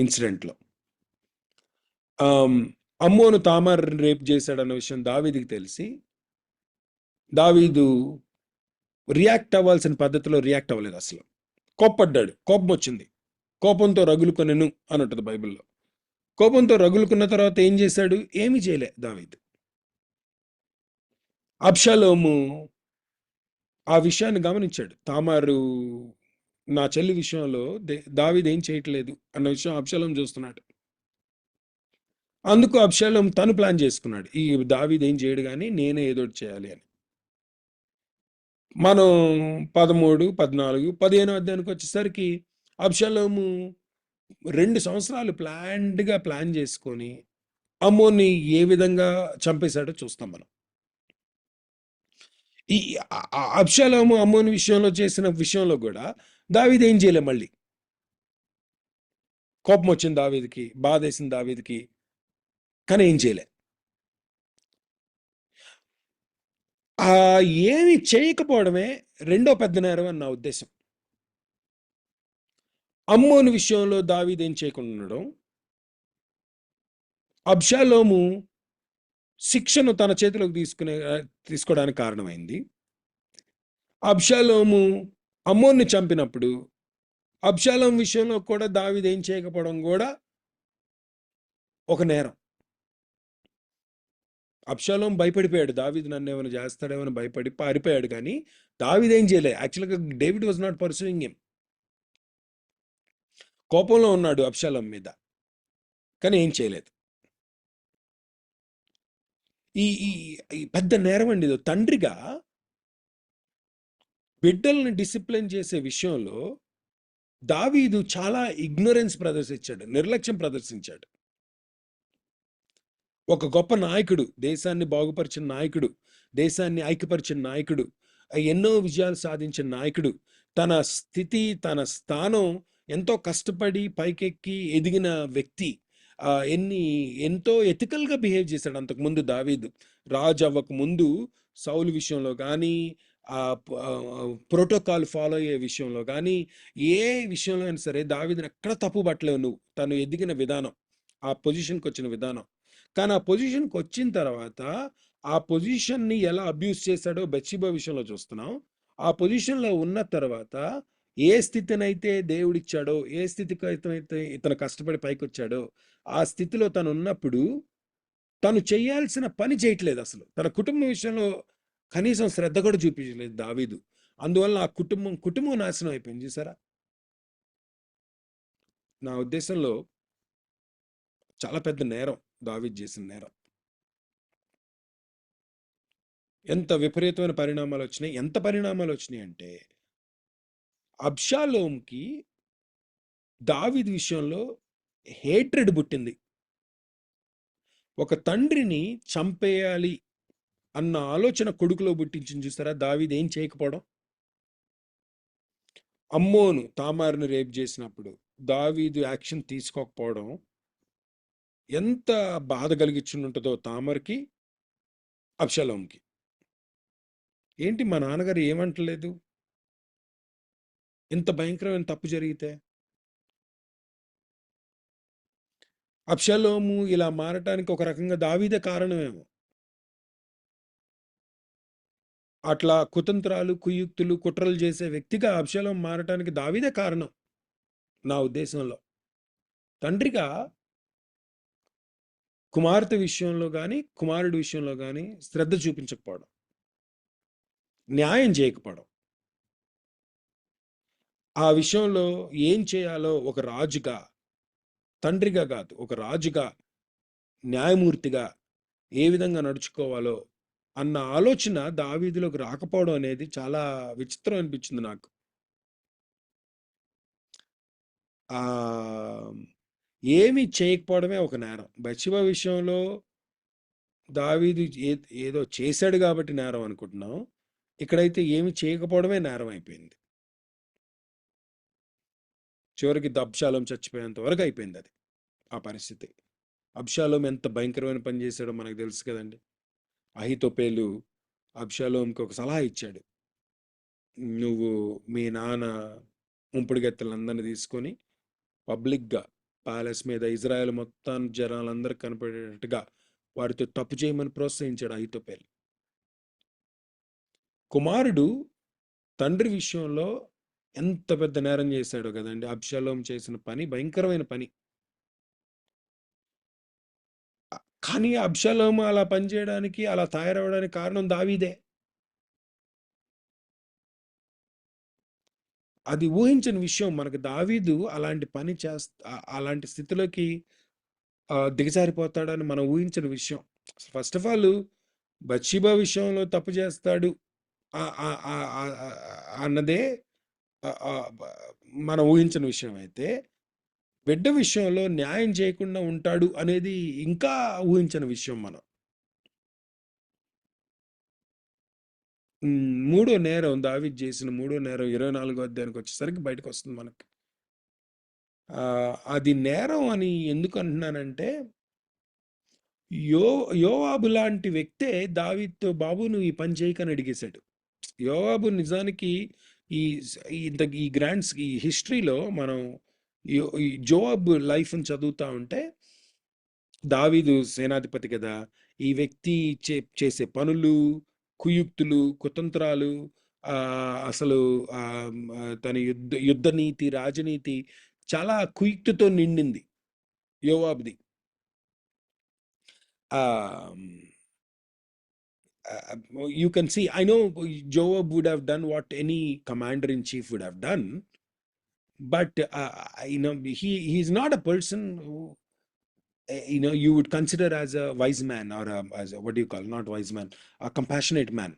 ఇన్సిడెంట్లో అమ్మోను తామారుని రేప్ చేశాడన్న విషయం దావీదుకి తెలిసి దావీదు రియాక్ట్ అవ్వాల్సిన పద్ధతిలో రియాక్ట్ అవ్వలేదు. అసలు కోప్పడ్డాడు, కోపం వచ్చింది, కోపంతో రగులుకొనెను అని ఉంటుంది బైబిల్లో. కోపంతో రగులుకున్న తర్వాత ఏం చేశాడు? ఏమీ చేయలే దావీదు. అబ్షాలోము ఆ విషయాన్ని గమనించాడు. తామారు నా చెల్లి విషయంలో దావీదు ఏం చేయట్లేదు అన్న విషయం అబ్షాలోం చూస్తున్నాడు. అందుకు అబ్షాలోం తను ప్లాన్ చేసుకున్నాడు, ఈ దావీదు ఏం చేయడు కానీ నేనే ఏదో చేయాలి అని. మనం 13, 14, 15వ అధ్యాయానికి వచ్చేసరికి అబ్షాలోము 2 సంవత్సరాలు ప్లాన్ చేసుకొని అమ్మోని ఏ విధంగా చంపేశాడో చూస్తాం మనం. ఈ అబ్షాలోము అమ్మోని విషయంలో చేసిన విషయంలో కూడా దావీదు ఏం చేయలే. మళ్ళీ కోపం వచ్చింది దావీదుకి, బాధేసింది దావీదుకి, కానీ ఏం చేయలే. ఏమి చేయకపోవడమే రెండో పెద్ద నేరం అని నా ఉద్దేశం. అమ్మోని విషయంలో దావీదు ఏం చేయకుండా ఉండడం, అబ్షాలోము శిక్షను తన చేతిలోకి తీసుకోవడానికి కారణమైంది. అబ్షాలోము అమ్మోన్ని చంపినప్పుడు అబ్షాలోం విషయంలో కూడా దావీదు ఏం చేయకపోవడం కూడా ఒక నేరం. అబ్షాలోం భయపడిపోయాడు, దావీదు నన్ను ఏమైనా చేస్తాడేమని భయపడి పారిపోయాడు. కానీ దావీదు ఏం చేయలే. యాక్చువల్గా David was not pursuing him. కోపంలో ఉన్నాడు అబ్షాలోం మీద, కానీ ఏం చేయలేదు. ఈ పెద్ద నేరం అండి. తండ్రిగా బిడ్డల్ని డిసిప్లిన్ చేసే విషయంలో దావీదు చాలా ఇగ్నోరెన్స్ ప్రదర్శించాడు, నిర్లక్ష్యం ప్రదర్శించాడు. ఒక గొప్ప నాయకుడు, దేశాన్ని బాగుపరిచిన నాయకుడు, దేశాన్ని ఐక్యపరిచిన నాయకుడు, ఎన్నో విజయాలు సాధించిన నాయకుడు, తన స్థితి తన స్థానం ఎంతో కష్టపడి పైకెక్కి ఎదిగిన వ్యక్తి ఎంతో ఎథికల్గా బిహేవ్ చేశాడు. అంతకుముందు దావీదు రాజు అవ్వక ముందు సౌలు విషయంలో కానీ, ప్రోటోకాల్ ఫాలో అయ్యే విషయంలో కానీ, ఏ విషయంలో అయినా సరే దావీదుని ఎక్కడ తప్పు పట్టలేవు నువ్వు. తను ఎదిగిన విధానం, ఆ పొజిషన్కి వచ్చిన విధానం. కానీ ఆ పొజిషన్కి వచ్చిన తర్వాత ఆ పొజిషన్ని ఎలా అబ్యూస్ చేశాడో బెత్షెబా విషయంలో చూస్తున్నాం. ఆ పొజిషన్లో ఉన్న తర్వాత ఏ స్థితినైతే దేవుడిచ్చాడో, ఏ స్థితికి అయితే ఇతను కష్టపడి పైకొచ్చాడో, ఆ స్థితిలో తను ఉన్నప్పుడు తను చేయాల్సిన పని చేయట్లేదు అసలు. తన కుటుంబం విషయంలో కనీసం శ్రద్ధ కూడా చూపించలేదు దావీదు. అందువల్ల ఆ కుటుంబం నాశనం అయిపోయింది చూసారా. నా ఉద్దేశంలో చాలా పెద్ద నేరం దావీదు చేసిన నేరం. ఎంత విపరీతమైన పరిణామాలు వచ్చినాయి, ఎంత పరిణామాలు వచ్చినాయి అంటే అబ్షాలోంకి దావీదు విషయంలో హేట్రెడ్ పుట్టింది. ఒక తండ్రిని చంపేయాలి అన్న ఆలోచన కొడుకులో పుట్టించింది చూసారా దావీదు ఏం చేయకపోవడం. అమ్మోను తామారుని రేప్ చేసినప్పుడు దావీదు యాక్షన్ తీసుకోకపోవడం ఎంత బాధ కలిగించుంటుందో తామర్కి, అబ్షాలోంకి. ఏంటి మా నాన్నగారు ఏమంటలేదు ఇంత భయంకరమైన తప్పు జరిగితే? అబ్షాలోము ఇలా మారటానికి ఒక రకంగా దావీదే కారణమేమో. అట్లా కుతంత్రాలు, కుయుక్తులు, కుట్రలు చేసే వ్యక్తిగా అబ్షాలోము మారటానికి దావీదే కారణం నా ఉద్దేశంలో. తండ్రిగా కుమార్తె విషయంలో కానీ, కుమారుడి విషయంలో కానీ శ్రద్ధ చూపించకపోవడం, న్యాయం చేయకపోవడం, ఆ విషయంలో ఏం చేయాలో ఒక రాజుగా, తండ్రిగా కాదు ఒక రాజుగా, న్యాయమూర్తిగా ఏ విధంగా నడుచుకోవాలో అన్న ఆలోచన దావీదులోకి రాకపోవడం అనేది చాలా విచిత్రం అనిపించింది నాకు. ఆ ఏమి చేయకపోవడమే ఒక నేరం. బత్షెబా విషయంలో దావీదు ఏదో చేశాడు కాబట్టి నేరం అనుకుంటున్నాం. ఇక్కడైతే ఏమి చేయకపోవడమే నేరం అయిపోయింది. చివరికి అబ్షాలోం చచ్చిపోయేంత వరకు అయిపోయింది అది, ఆ పరిస్థితి. అబ్షాలోం ఎంత భయంకరమైన పని చేశాడో మనకు తెలుసు కదండి. అహీతోపేలు అబ్షాలోంకి ఒక సలహా ఇచ్చాడు. నువ్వు మీ నాన్న ఉంపుడు గత్తెలందరినీ తీసుకొని పబ్లిక్గా ప్యాలెస్ మీద ఇజ్రాయెల్ మొత్తం జనాలందరూ కనపడేటట్టుగా వారితో తప్పు చేయమని ప్రోత్సహించాడు అహీతోపేలు. కుమారుడు తండ్రి విషయంలో ఎంత పెద్ద నేరం చేశాడో కదండి. అబ్షాలోం చేసిన పని భయంకరమైన పని. కానీ అబ్షాలోము అలా పనిచేయడానికి, అలా తయారవడానికి కారణం దావీదే. అది ఊహించని విషయం. మనకు దావీదు అలాంటి పని అలాంటి స్థితిలోకి దిగజారిపోతాడని మనం ఊహించిన విషయం. ఫస్ట్ ఆఫ్ ఆల్ బత్షెబా విషయంలో తప్పు చేస్తాడు అన్నదే మనం ఊహించిన విషయం అయితే, బిడ్డ విషయంలో న్యాయం చేయకుండా ఉంటాడు అనేది ఇంకా ఊహించిన విషయం మనం. మూడో నేరం దావీదు చేసిన మూడో నేరం 24వ అధ్యాయానికి వచ్చేసరికి బయటకు వస్తుంది మనకి. అది నేరం అని ఎందుకు అంటున్నానంటే, యోవాబు లాంటి వ్యక్తే దావీదుతో బాబు నువ్వు ఈ పని చేయకని అడిగేశాడు. యోవాబు నిజానికి ఈ ఈ గ్రాండ్స్ ఈ హిస్టరీలో మనం ఈ జోవాబు లైఫ్ని చదువుతా ఉంటే, దావీదు సేనాధిపతి కదా, ఈ వ్యక్తి చేసే పనులు, కుయుక్తులు, కుతంత్రాలు, అసలు తన యుద్ధ నీతి, రాజనీతి చాలా కుయుక్తితో నిండింది యోవాబుది. You can see, I know Joab would have done what any commander-in-chief would have done, but he's not a person who you would consider as a wise man, or as a, what do you call, not wise man, a compassionate man.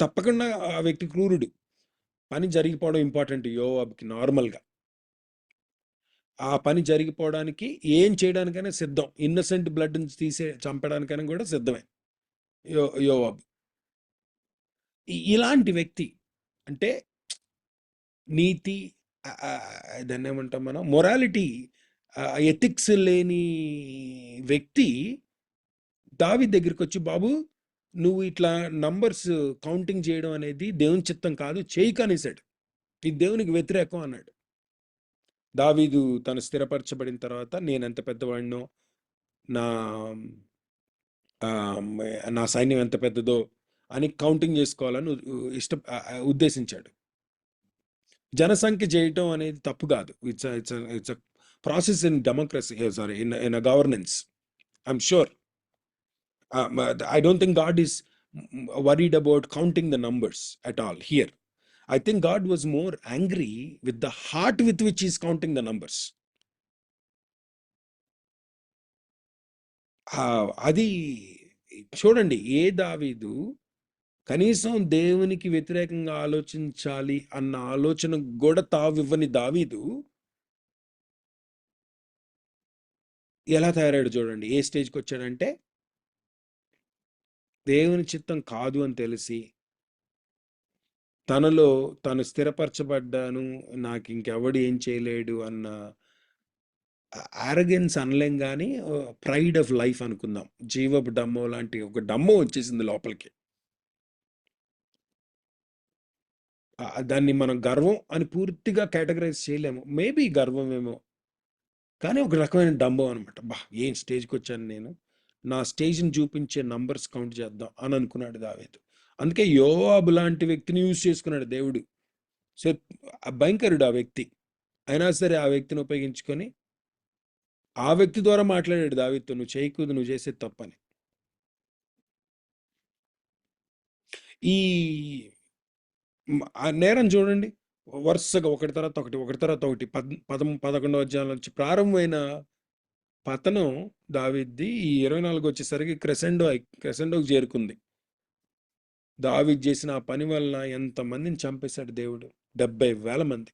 తప్పకుండా ఆ వ్యక్తి క్రూరుడు. పని జరిగిపోవడం important యోవాబుకి నార్మల్గా. ఆ పని జరిగిపోవడానికి ఏం చేయడానికైనా సిద్ధం. ఇన్నసెంట్ బ్లడ్ని చంపడానికైనా కూడా సిద్ధమే యోవాబు. ఇలాంటి వ్యక్తి అంటే నీతి, దాన్ని ఏమంటాం మనం, మొరాలిటీ, ఎథిక్స్ లేని వ్యక్తి దావీదు దగ్గరికి వచ్చి, బాబు నువ్వు ఇట్లా నంబర్స్ కౌంటింగ్ చేయడం అనేది దేవుని చిత్తం కాదు, చేయకు అనేసాడు. ఇది దేవునికి వ్యతిరేకం అన్నాడు. దావీదు తను స్థిరపరచబడిన తర్వాత నేను ఎంత పెద్దవాడినో, నా ఆ, నా సైన్యం ఎంత పెద్దదో అని కౌంటింగ్ చేసుకోవాలని ఉద్దేశించాడు. జనసంఖ్య చేయటం అనేది తప్పు కాదు. It's process in democracy, sorry, in governance. I'm sure. I don't think God is worried about counting the numbers at all here. I think God was more angry with the heart with which he's counting the numbers. అది చూడండి, ఏ దావీదు కనీసం దేవునికి వ్యతిరేకంగా ఆలోచించాలి అన్న ఆలోచన కూడా తావివ్వని దావీదు ఎలా తయారయ్యాడు చూడండి. ఏ స్టేజ్కి వచ్చాడంటే, దేవుని చిత్తం కాదు అని తెలిసి తనలో తను స్థిరపరచబడ్డాను, నాకు ఇంకెవడు ఏం చేయలేడు అన్న ఆరగెన్స్ అనలేం, కానీ ప్రైడ్ ఆఫ్ లైఫ్ అనుకుందాం. జీవపు డమ్మో లాంటి ఒక డమ్మో వచ్చేసింది లోపలికి. దాన్ని మనం గర్వం అని పూర్తిగా కేటగరైజ్ చేయలేము. మేబీ గర్వమేమో, కానీ ఒక రకమైన డంబం అనమాట. ఏం స్టేజ్కి వచ్చాను నేను, నా స్టేజ్ని చూపించే నంబర్స్ కౌంట్ చేద్దాం అని అనుకున్నాడు దావీదు. అందుకే యోవాబు లాంటి వ్యక్తిని యూజ్ చేసుకున్నాడు దేవుడు. సో భయంకరుడు ఆ వ్యక్తి, అయినా సరే ఆ వ్యక్తిని ఉపయోగించుకొని ఆ వ్యక్తి ద్వారా మాట్లాడాడు దావీదుతో, నువ్వు చేయకూడదు, నువ్వు చేసేది తప్పని. ఈ నేరం చూడండి, వరుసగా ఒకటి తర్వాత ఒకటి 11వ అధ్యాయం నుంచి ప్రారంభమైన పతనం దావీద్ది ఈ 24 వచ్చేసరికి క్రెసెండోకి చేరుకుంది. దావీద్ చేసిన ఆ పని వలన ఎంతమందిని చంపేశాడు దేవుడు. 70,000 మంది,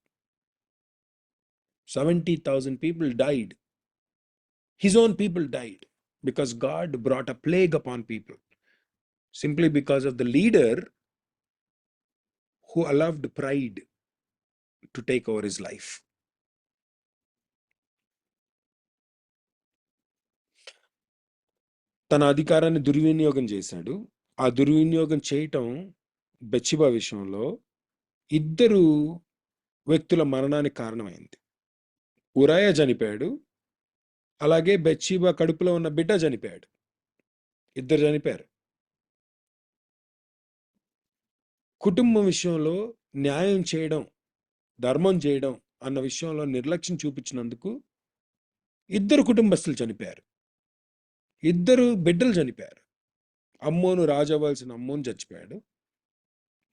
70,000 people died. His own people died because God brought a plague upon people simply because of the leader who allowed pride to take over his life. తన అధికారాన్ని దుర్వినియోగం చేశాడు. ఆ దుర్వినియోగం చేయటం బెత్షెబా విషయంలో 2 వ్యక్తుల మరణానికి కారణమైంది. ఉరాయా చనిపోయాడు, అలాగే బెత్షెబా కడుపులో ఉన్న బిడ్డ చనిపోయాడు. 2 చనిపోయారు. కుటుంబం విషయంలో న్యాయం చేయడం, ధర్మం చేయడం అన్న విషయంలో నిర్లక్ష్యం చూపించినందుకు 2 కుటుంబస్తులు చనిపోయారు. 2 బిడ్డలు చనిపోయారు. అమ్మోను, రాజు అవ్వాల్సిన అమ్మోను చచ్చిపోయాడు.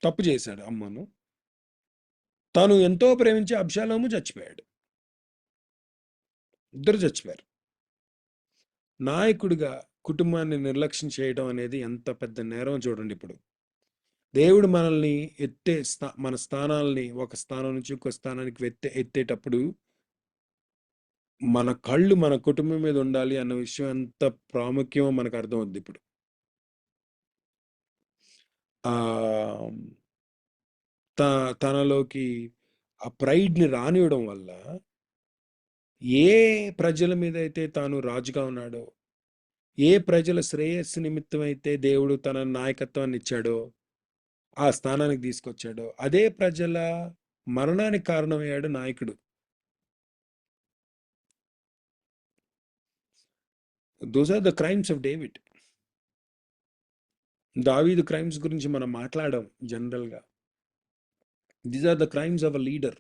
తప్పు చేశాడు అమ్మోను. తాను ఎంతో ప్రేమించే అబ్షాలోము చచ్చిపోయాడు. 2 చచ్చిపోయారు. నాయకుడిగా కుటుంబాన్ని నిర్లక్ష్యం చేయడం అనేది ఎంత పెద్ద నేరం చూడండి. ఇప్పుడు దేవుడు మనల్ని మన స్థానాల్ని ఒక స్థానం నుంచి ఇంకో స్థానానికి ఎత్తేటప్పుడు మన కళ్ళు మన కుటుంబం మీద ఉండాలి అన్న విషయం ఎంత ప్రాముఖ్యమో మనకు అర్థమవుద్ది. ఇప్పుడు తనలోకి ఆ ప్రైడ్ని రానివ్వడం వల్ల ఏ ప్రజల మీద అయితే తాను రాజుగా ఉన్నాడో, ఏ ప్రజల శ్రేయస్సు నిమిత్తం అయితే దేవుడు తన నాయకత్వాన్ని ఇచ్చాడో, ఆ స్థానానికి తీసుకొచ్చాడో, అదే ప్రజల మరణానికి కారణమయ్యాడు నాయకుడు. Those are the crimes of David. దావీదు క్రైమ్స్ గురించి మనం మాట్లాడడం జనరల్గా. These are the crimes of a leader.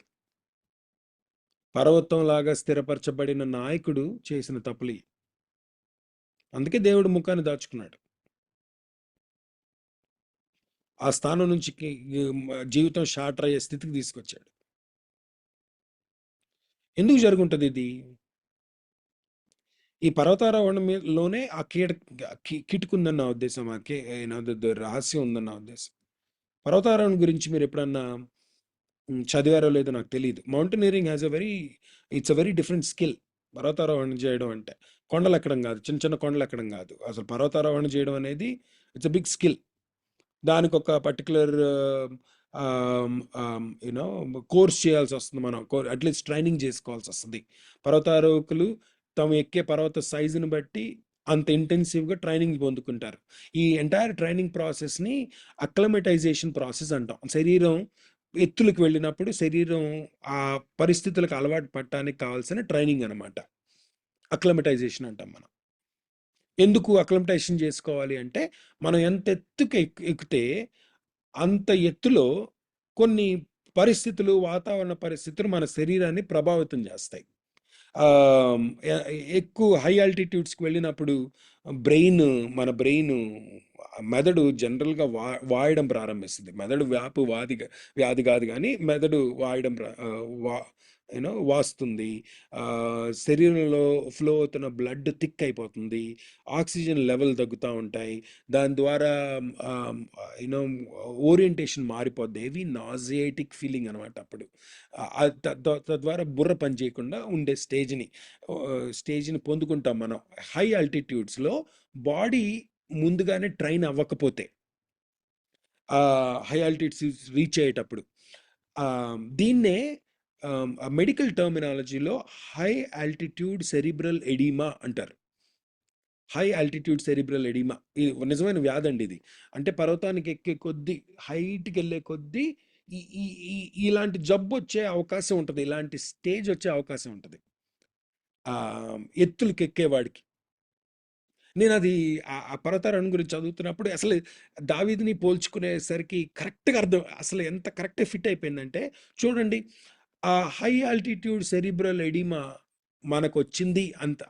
పర్వతం లాగా స్థిరపరచబడిన నాయకుడు చేసిన తప్పులు. అందుకే దేవుడు ముఖాన్ని దాచుకున్నాడు. ఆ స్థానం నుంచి జీవితం షార్టర్ అయ్యే స్థితికి తీసుకొచ్చాడు. ఎందుకు జరుగుంటుంది ఇది? ఈ పర్వతారోహణలోనే ఆ కిటుకుందన్న నా ఉద్దేశం, రహస్యం ఉందన్న నా ఉద్దేశం. పర్వతారోహణ గురించి మీరు ఎప్పుడన్నా చదివారో లేదో నాకు తెలియదు. Mountaineering it's a very different skill. పర్వతారోహణ చేయడం అంటే కొండలు ఎక్కడం కాదు, చిన్న చిన్న కొండలు ఎక్కడం కాదు. అసలు పర్వతారోహణ చేయడం అనేది ఇట్స్ అ బిగ్ స్కిల్. దానికి ఒక పర్టికులర్ యూనో కోర్స్ చేయాల్సి వస్తుంది. మనం అట్లీస్ట్ ట్రైనింగ్ చేసుకోవాల్సి వస్తుంది. పర్వతారోహకులు తాము ఎక్కే పర్వత సైజుని బట్టి అంత ఇంటెన్సివ్‌గా ట్రైనింగ్ పొందుకుంటారు. ఈ ఎంటైర్ ట్రైనింగ్ ప్రాసెస్‌ని అక్లమటైజేషన్ ప్రాసెస్ అంటాం. శరీరం ఎత్తులకు వెళ్ళినప్పుడు శరీరం ఆ పరిస్థితులకు అలవాటు పడటానికి కావాల్సిన ట్రైనింగ్ అనమాట. అక్లమటైజేషన్ అంటాం మనం. ఎందుకు అక్లమటైజేషన్ చేసుకోవాలి అంటే, మనం ఎంత ఎత్తుకు ఎక్కితే అంత ఎత్తులో కొన్ని పరిస్థితులు, వాతావరణ పరిస్థితులు మన శరీరాన్ని ప్రభావితం చేస్తాయి. ఎక్కువ హై ఆల్టిట్యూడ్స్కి వెళ్ళినప్పుడు బ్రెయిన్ మన బ్రెయిన్ మెదడు జనరల్గా వాయడం ప్రారంభిస్తుంది. మెదడు వ్యాధి కాదు కానీ మెదడు వాయడం వాస్తుంది. శరీరంలో ఫ్లో అవుతున్న బ్లడ్ థిక్ అయిపోతుంది. ఆక్సిజన్ లెవెల్ తగ్గుతూ ఉంటాయి. దాని ద్వారా యూనో ఓరియంటేషన్ మారిపోద్ది. హెవీ నాజియేటిక్ ఫీలింగ్ అనమాట అప్పుడు. తద్వారా బుర్ర పని చేయకుండా ఉండే స్టేజ్ని పొందుకుంటాం మనం. హై ఆల్టిట్యూడ్స్లో బాడీ ముందుగానే ట్రైన్ అవ్వకపోతే హై ఆల్టిట్యూడ్స్ రీచ్ అయ్యేటప్పుడు దీన్నే మెడికల్ టర్మినాలజీలో హై ఆల్టిట్యూడ్ సెరిబ్రల్ ఎడిమా అంటారు. హై ఆల్టిట్యూడ్ సెరిబ్రల్ ఎడిమా ఇది నిజమైన వ్యాధి అండి. ఇది అంటే పర్వతానికి ఎక్కే కొద్దీ, హైట్కి వెళ్ళే కొద్దీ ఇలాంటి జబ్బు వచ్చే అవకాశం ఉంటుంది. ఇలాంటి స్టేజ్ వచ్చే అవకాశం ఉంటుంది ఎత్తులకి ఎక్కేవాడికి. నేను అది ఆ పర్వతారోహణ గురించి చదువుతున్నప్పుడు అసలు దావీదుని పోల్చుకునేసరికి కరెక్ట్గా అర్థం, అసలు ఎంత కరెక్ట్గా ఫిట్ అయిపోయిందంటే చూడండి, ఆ హై ఆల్టిట్యూడ్ సెరిబ్రల్ ఎడిమా మనకు వచ్చింది అంత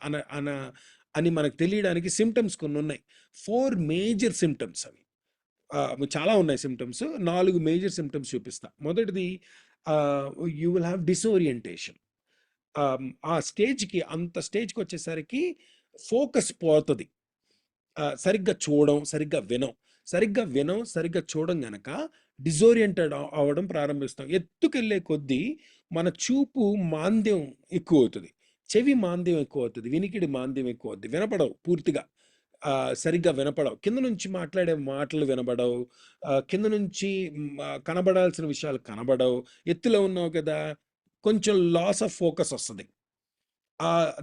అని మనకు తెలియడానికి సిమ్టమ్స్ కొన్ని ఉన్నాయి. 4 మేజర్ సిమ్టమ్స్ అవి. చాలా ఉన్నాయి సిమ్టమ్స్. 4 మేజర్ సిమ్టమ్స్ చూపిస్తా. మొదటిది యూ విల్ హ్యావ్ డిసోరియంటేషన్. ఆ స్టేజ్కి స్టేజ్కి వచ్చేసరికి ఫోకస్ పోతుంది. సరిగ్గా చూడం, సరిగ్గా చూడం గనక డిజోరియంటెడ్ అవ్వడం ప్రారంభిస్తాం. ఎత్తుకెళ్ళే కొద్దీ మన చూపు మాంద్యం ఎక్కువ అవుతుంది, చెవి మాంద్యం ఎక్కువ అవుతుంది, వినికిడి మాంద్యం ఎక్కువ అవుతుంది, వినపడవు పూర్తిగా. సరిగ్గా వినపడవు, కింద నుంచి మాట్లాడే మాటలు వినబడవు, కింద నుంచి కనబడాల్సిన విషయాలు కనబడవు. ఎత్తులో ఉన్నావు కదా, కొంచెం లాస్ ఆఫ్ ఫోకస్ వస్తుంది.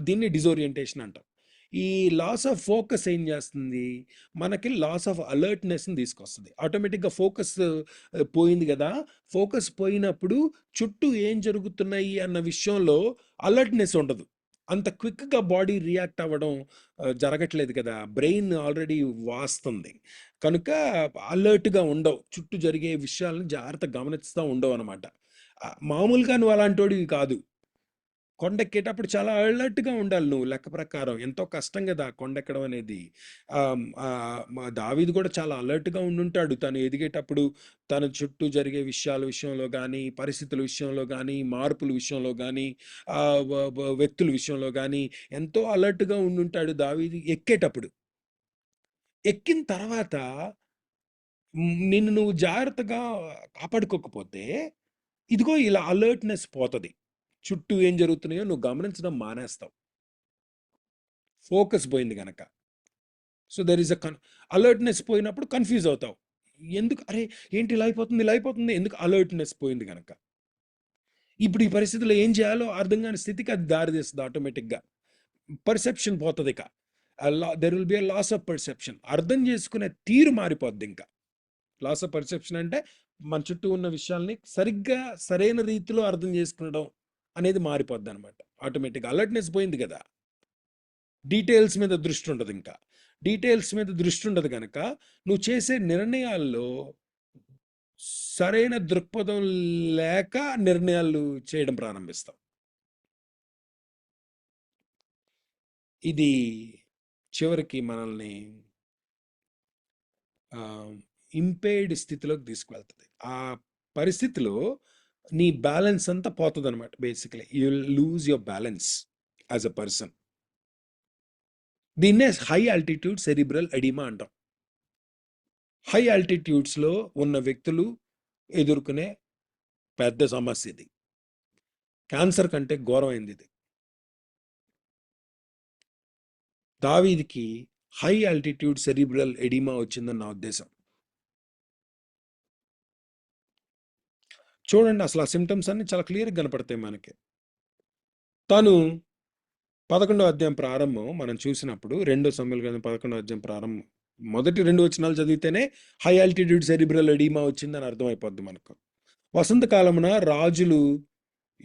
దీన్ని డిజోరియంటేషన్ అంటాం. ఈ లాస్ ఆఫ్ ఫోకస్ ఏం చేస్తుంది, మనకి లాస్ ఆఫ్ అలర్ట్నెస్ని తీసుకొస్తుంది. ఆటోమేటిక్గా ఫోకస్ పోయింది కదా, ఫోకస్ పోయినప్పుడు చుట్టూ ఏం జరుగుతున్నాయి అన్న విషయంలో అలర్ట్నెస్ ఉండదు. అంత క్విక్గా బాడీ రియాక్ట్ అవ్వడం జరగట్లేదు కదా, బ్రెయిన్ ఆల్రెడీ వాస్తుంది కనుక అలర్ట్గా ఉండవు, చుట్టూ జరిగే విషయాలను జాగ్రత్తగా గమనిస్తూ ఉండవు అనమాట. మామూలుగా నువ్వు అలాంటోడివి కాదు. కొండెక్కేటప్పుడు చాలా అలర్ట్‌గా ఉండాలి నువ్వు లెక్క ప్రకారం. ఎంతో కష్టం గదా కొండెక్కడం అనేది. దావీదు కూడా చాలా అలర్ట్‌గా ఉండుంటాడు. తను ఎదిగేటప్పుడు తన చుట్టూ జరిగే విషయాల విషయంలో గానీ, పరిస్థితుల విషయంలో గానీ, మార్పుల విషయంలో గానీ, వ్యక్తుల విషయంలో గానీ ఎంతో అలర్ట్‌గా ఉండుంటాడు దావీదు ఎక్కేటప్పుడు. ఎక్కిన తర్వాత నిన్ను నువ్వు జాగ్రత్తగా కాపాడుకోకపోతే ఇదిగో ఇలా అలర్ట్‌నెస్ పోతది. చుట్టూ ఏం జరుగుతున్నాయో నువ్వు గమనించడం మానేస్తావు, ఫోకస్ పోయింది గనక. సో దెర్ ఈస్ అలర్ట్నెస్ పోయినప్పుడు కన్ఫ్యూజ్ అవుతావు. ఎందుకు అరే ఏంటి ఇలా అయిపోతుంది ఎందుకు, అలర్ట్నెస్ పోయింది గనక. ఇప్పుడు ఈ పరిస్థితిలో ఏం చేయాలో అర్థం కాని స్థితికి అది దారితీస్తుంది ఆటోమేటిక్గా. పర్సెప్షన్ పోతుంది ఇక. There will be a loss of perception. అర్థం చేసుకునే తీరు మారిపోద్ది ఇంకా. లాస్ ఆఫ్ పర్సెప్షన్ అంటే మన చుట్టూ ఉన్న విషయాల్ని సరిగ్గా సరైన రీతిలో అర్థం చేసుకునడం అనేది మారిపోద్ది అనమాట ఆటోమేటిక్గా. అలర్ట్నెస్ పోయింది కదా, డీటెయిల్స్ మీద దృష్టి ఉండదు ఇంకా. డీటెయిల్స్ మీద దృష్టి ఉండదు కనుక నువ్వు చేసే నిర్ణయాల్లో సరైన దృక్పథం లేక నిర్ణయాలు చేయడం ప్రారంభిస్తాం. ఇది చివరికి మనల్ని ఇంపేర్డ్ స్థితిలోకి తీసుకువెళ్తుంది. ఆ పరిస్థితిలో నీ బ్యాలెన్స్ అంతా పోతుంది అనమాట. Basically you will lose your balance as a person. దీన్నే హై ఆల్టిట్యూడ్ సెరిబ్రల్ ఎడిమా అంటాం. హై ఆల్టిట్యూడ్స్లో ఉన్న వ్యక్తులు ఎదుర్కొనే పెద్ద సమస్య ఇది. క్యాన్సర్ కంటే ఘోరమైంది ఇది. దావీదికి హై ఆల్టిట్యూడ్ సెరిబ్రల్ ఎడిమా వచ్చిందని నా ఉద్దేశం. చూడండి అసలు ఆ సిమ్టమ్స్ అన్ని చాలా క్లియర్గా కనపడతాయి మనకి. తను 11వ అధ్యాయం ప్రారంభం మనం చూసినప్పుడు 2 సమూయేలు గ్రంథం 11వ అధ్యాయం ప్రారంభం మొదటి 2 వచనాలు చదివితేనే హై ఆల్టిట్యూడ్ సెరిబ్రల్ ఎడిమా వచ్చిందని అర్థమైపోద్ది మనకు. వసంతకాలమున రాజులు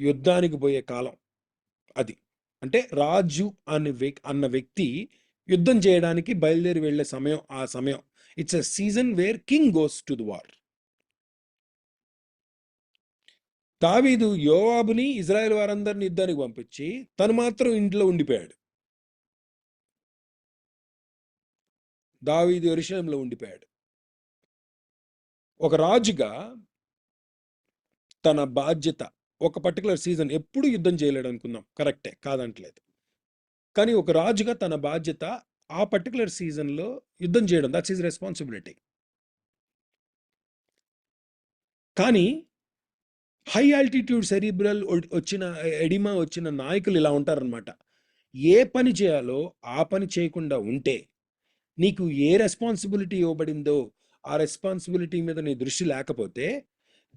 యుద్ధానికి పోయే కాలం అది. అంటే రాజు అన్న వ్యక్తి యుద్ధం చేయడానికి బయలుదేరి వెళ్ళే సమయం ఆ సమయం. It's a season where king goes to the war. దావీదు యోవాబుని ఇజ్రాయెల్ వారందరిని యుద్ధానికి పంపించి తను మాత్రం ఇంట్లో ఉండిపోయాడు. దావీదు యెరూషలేములో ఉండిపోయాడు. ఒక రాజుగా తన బాధ్యత ఒక పర్టికులర్ సీజన్ ఎప్పుడు యుద్ధం చేయలేడు అనుకుందాం, కరెక్టే, కాదంటలేదు. కానీ ఒక రాజుగా తన బాధ్యత ఆ పర్టికులర్ సీజన్లో యుద్ధం చేయడం, దట్స్ హిజ్ రెస్పాన్సిబిలిటీ. కానీ హై ఆల్టిట్యూడ్ సెరిబ్రల్ వచ్చిన ఎడిమా వచ్చిన నాయకులు ఇలా ఉంటారనమాట. ఏ పని చేయాలో ఆ పని చేయకుండా ఉంటే నీకు ఏ రెస్పాన్సిబిలిటీ ఇవ్వబడిందో ఆ రెస్పాన్సిబిలిటీ మీద నీ దృష్టి లేకపోతే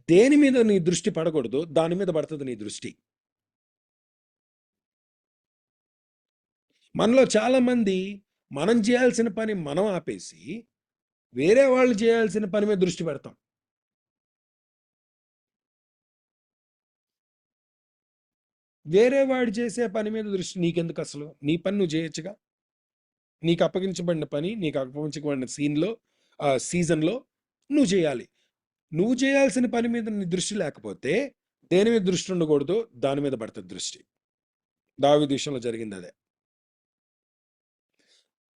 దేని మీద నీ దృష్టి పడకూడదో దాని మీద పడుతుంది నీ దృష్టి. మనలో చాలామంది మనం చేయాల్సిన పని మనం ఆపేసి వేరే వాళ్ళు చేయాల్సిన పని మీద దృష్టి పెడతాం. వేరే వాడు చేసే పని మీద దృష్టి నీకెందుకు? అసలు నీ పని నువ్వు చేయొచ్చుగా. నీకు అప్పగించబడిన పని, నీకు అప్పగించబడిన సీజన్లో నువ్వు చేయాలి. నువ్వు చేయాల్సిన పని మీద నీ దృష్టి లేకపోతే దేని మీద దృష్టి ఉండకూడదు దాని మీద పడుతుంది దృష్టి. దావీదు విషయంలో జరిగింది అదే.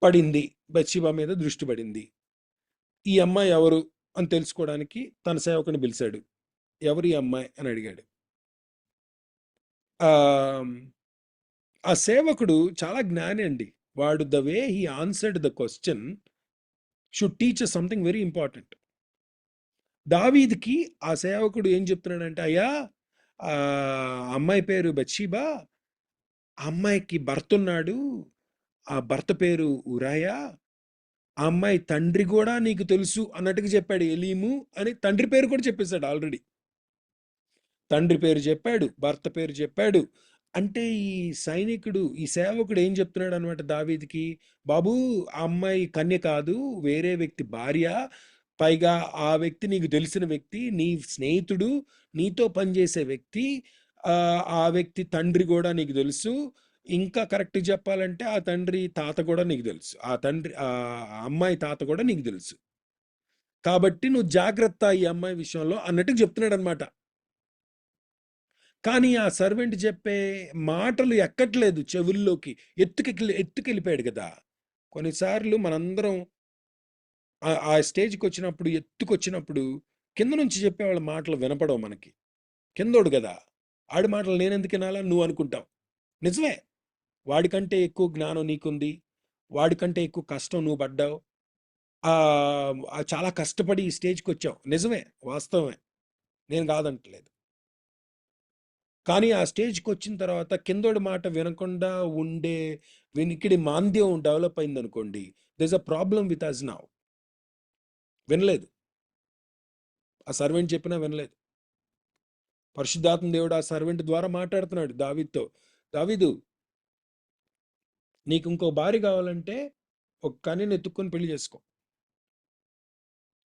పడింది, బత్షెబా మీద దృష్టి పడింది. ఈ అమ్మాయి ఎవరు అని తెలుసుకోవడానికి తన సేవకుని పిలిచాడు. ఎవరు ఈ అమ్మాయి అని అడిగాడు. ఆ సేవకుడు చాలా జ్ఞాని అండి. వాడు the way he answered the question should teach something very important. దావీదుకి ఆ సేవకుడు ఏం చెప్తున్నాడంటే, అయ్యా అమ్మాయి పేరు బత్షెబా, ఆ అమ్మాయికి భర్త ఉన్నాడు, ఆ భర్త పేరు ఉరాయా, ఆ అమ్మాయి తండ్రి కూడా నీకు తెలుసు అన్నట్టుగా చెప్పాడు. ఎలీము అని తండ్రి పేరు కూడా చెప్పేశాడు ఆల్రెడీ. తండ్రి పేరు చెప్పాడు, భర్త పేరు చెప్పాడు. అంటే ఈ సైనికుడు, ఈ సేవకుడు ఏం చెప్తున్నాడు అనమాట దావీదుకి, బాబు ఆ అమ్మాయి కన్య కాదు, వేరే వ్యక్తి భార్య, పైగా ఆ వ్యక్తి నీకు తెలిసిన వ్యక్తి, నీ స్నేహితుడు, నీతో పనిచేసే వ్యక్తి, ఆ వ్యక్తి తండ్రి కూడా నీకు తెలుసు. ఇంకా కరెక్ట్ చెప్పాలంటే ఆ తండ్రి తాత కూడా నీకు తెలుసు, ఆ అమ్మాయి తాత కూడా నీకు తెలుసు. కాబట్టి నువ్వు జాగ్రత్త ఈ అమ్మాయి విషయంలో అన్నట్టు చెప్తున్నాడు అనమాట. కానీ ఆ సర్వెంట్ చెప్పే మాటలు ఎక్కట్లేదు చెవుల్లోకి. ఎత్తుకెళ్ళిపోయాడు కదా. కొన్నిసార్లు మనందరం ఆ స్టేజ్కి వచ్చినప్పుడు, ఎత్తుకొచ్చినప్పుడు కింద నుంచి చెప్పే వాళ్ళ మాటలు వినపడవు మనకి. కిందోడు కదా, ఆడి మాటలు నేనెందుకు వినాలా నువ్వు అనుకుంటావు. నిజమే, వాడికంటే ఎక్కువ జ్ఞానం నీకుంది, వాడికంటే ఎక్కువ కష్టం నువ్వు పడ్డావు, చాలా కష్టపడి ఈ స్టేజ్కి వచ్చావు. నిజమే, వాస్తవమే, నేను కాదంటలేదు. కానీ ఆ స్టేజ్కి వచ్చిన తర్వాత కిందోడి మాట వినకుండా ఉండే వినికిడి మాంద్యం డెవలప్ అయింది అనుకోండి, this a problem with us now. వినలేదు, ఆ సర్వెంట్ చెప్పినా వినలేదు. పరిశుద్ధాత్మ దేవుడు ఆ సర్వెంట్ ద్వారా మాట్లాడుతున్నాడు దావీదుతో. దావీదు, నీకు ఇంకో భార్య కావాలంటే ఒక కన్యను ఎత్తుక్కొని పెళ్లి చేసుకో.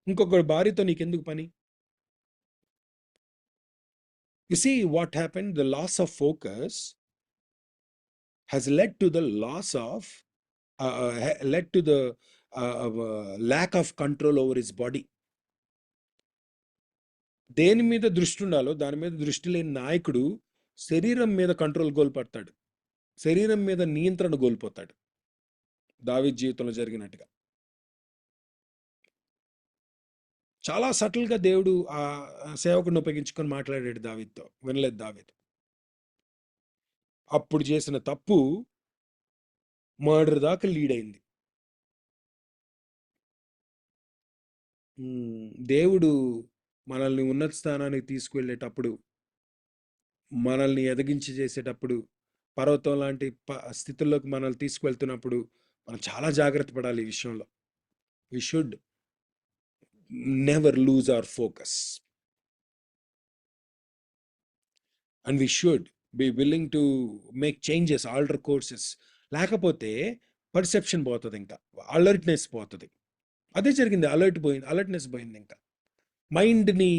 ఇంకొక భార్యతో నీకెందుకు పని? You see what happened? The loss of focus has led to the loss of, led to the lack of control over his body. దేని మీద దృష్టి ఉండాలో దాని మీద దృష్టి లేని నాయకుడు శరీరం మీద కంట్రోల్ కోల్పోతాడు, శరీరం మీద నియంత్రణ కోల్పోతాడు. దావీదు జీవితంలో జరిగినట్టుగా చాలా సటిల్గా దేవుడు ఆ సేవకుడిని ఉపయోగించుకొని మాట్లాడాడు దావీదుతో. వినలేదు దావీదు. అప్పుడు చేసిన తప్పు మర్డర్ దాకా లీడ్ అయింది. దేవుడు మనల్ని ఉన్నత స్థానానికి తీసుకువెళ్ళేటప్పుడు, మనల్ని ఎదిగించి చేసేటప్పుడు, పర్వతం లాంటి స్థితుల్లోకి మనల్ని తీసుకువెళ్తున్నప్పుడు మనం చాలా జాగ్రత్త పడాలి ఈ విషయంలో. We should never lose our focus and we should be willing to make changes, alter courses. లేకపోతే పర్సెప్షన్ పోతుంది, ఇంకా అలర్ట్నెస్ పోతుంది. అదే జరిగింది, అలర్ట్నెస్ పోయింది. ఇంకా మైండ్ని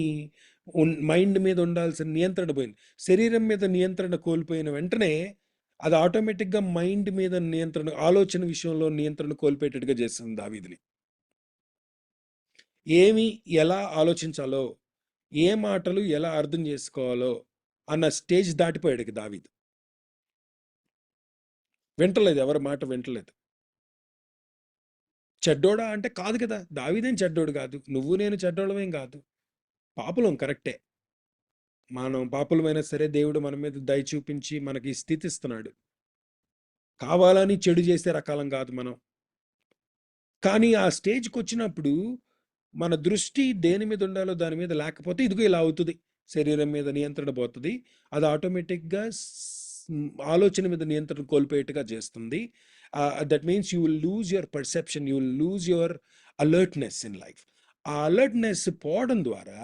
మైండ్ మీద ఉండాల్సిన నియంత్రణ పోయింది. శరీరం మీద నియంత్రణ కోల్పోయిన వెంటనే అది ఆటోమేటిక్గా మైండ్ మీద నియంత్రణ, ఆలోచన విషయంలో నియంత్రణ కోల్పోయేటట్టుగా చేస్తుంది దావీదుని. ఏమి ఎలా ఆలోచించాలో, ఏ మాటలు ఎలా అర్థం చేసుకోవాలో అన్న స్టేజ్ దాటిపోయాడు దావీదు. వింటలేదు, ఎవరి మాట వింటలేదు. చెడ్డోడా అంటే కాదు కదా, దావీదేం చెడ్డోడు కాదు, నువ్వు నేను చెడ్డోళ్ళమేం కాదు, పాపులం కరెక్టే. మనం పాపులమైనా సరే దేవుడు మన మీద దయ చూపించి మనకి ఈ స్థితి ఇస్తున్నాడు. కావాలని చెడు చేసే రకాలం కాదు మనం. కానీ ఆ స్టేజ్కి వచ్చినప్పుడు మన దృష్టి దేని మీద ఉండాలో దాని మీద లేకపోతే ఇదిగో ఇలా అవుతుంది. శరీరం మీద నియంత్రణ పోతుంది, అది ఆటోమేటిక్గా ఆలోచన మీద నియంత్రణ కోల్పోయేట్టుగా చేస్తుంది. That means you will lose your perception, you will lose your alertness in life. ఆ అలర్ట్నెస్ పోవడం ద్వారా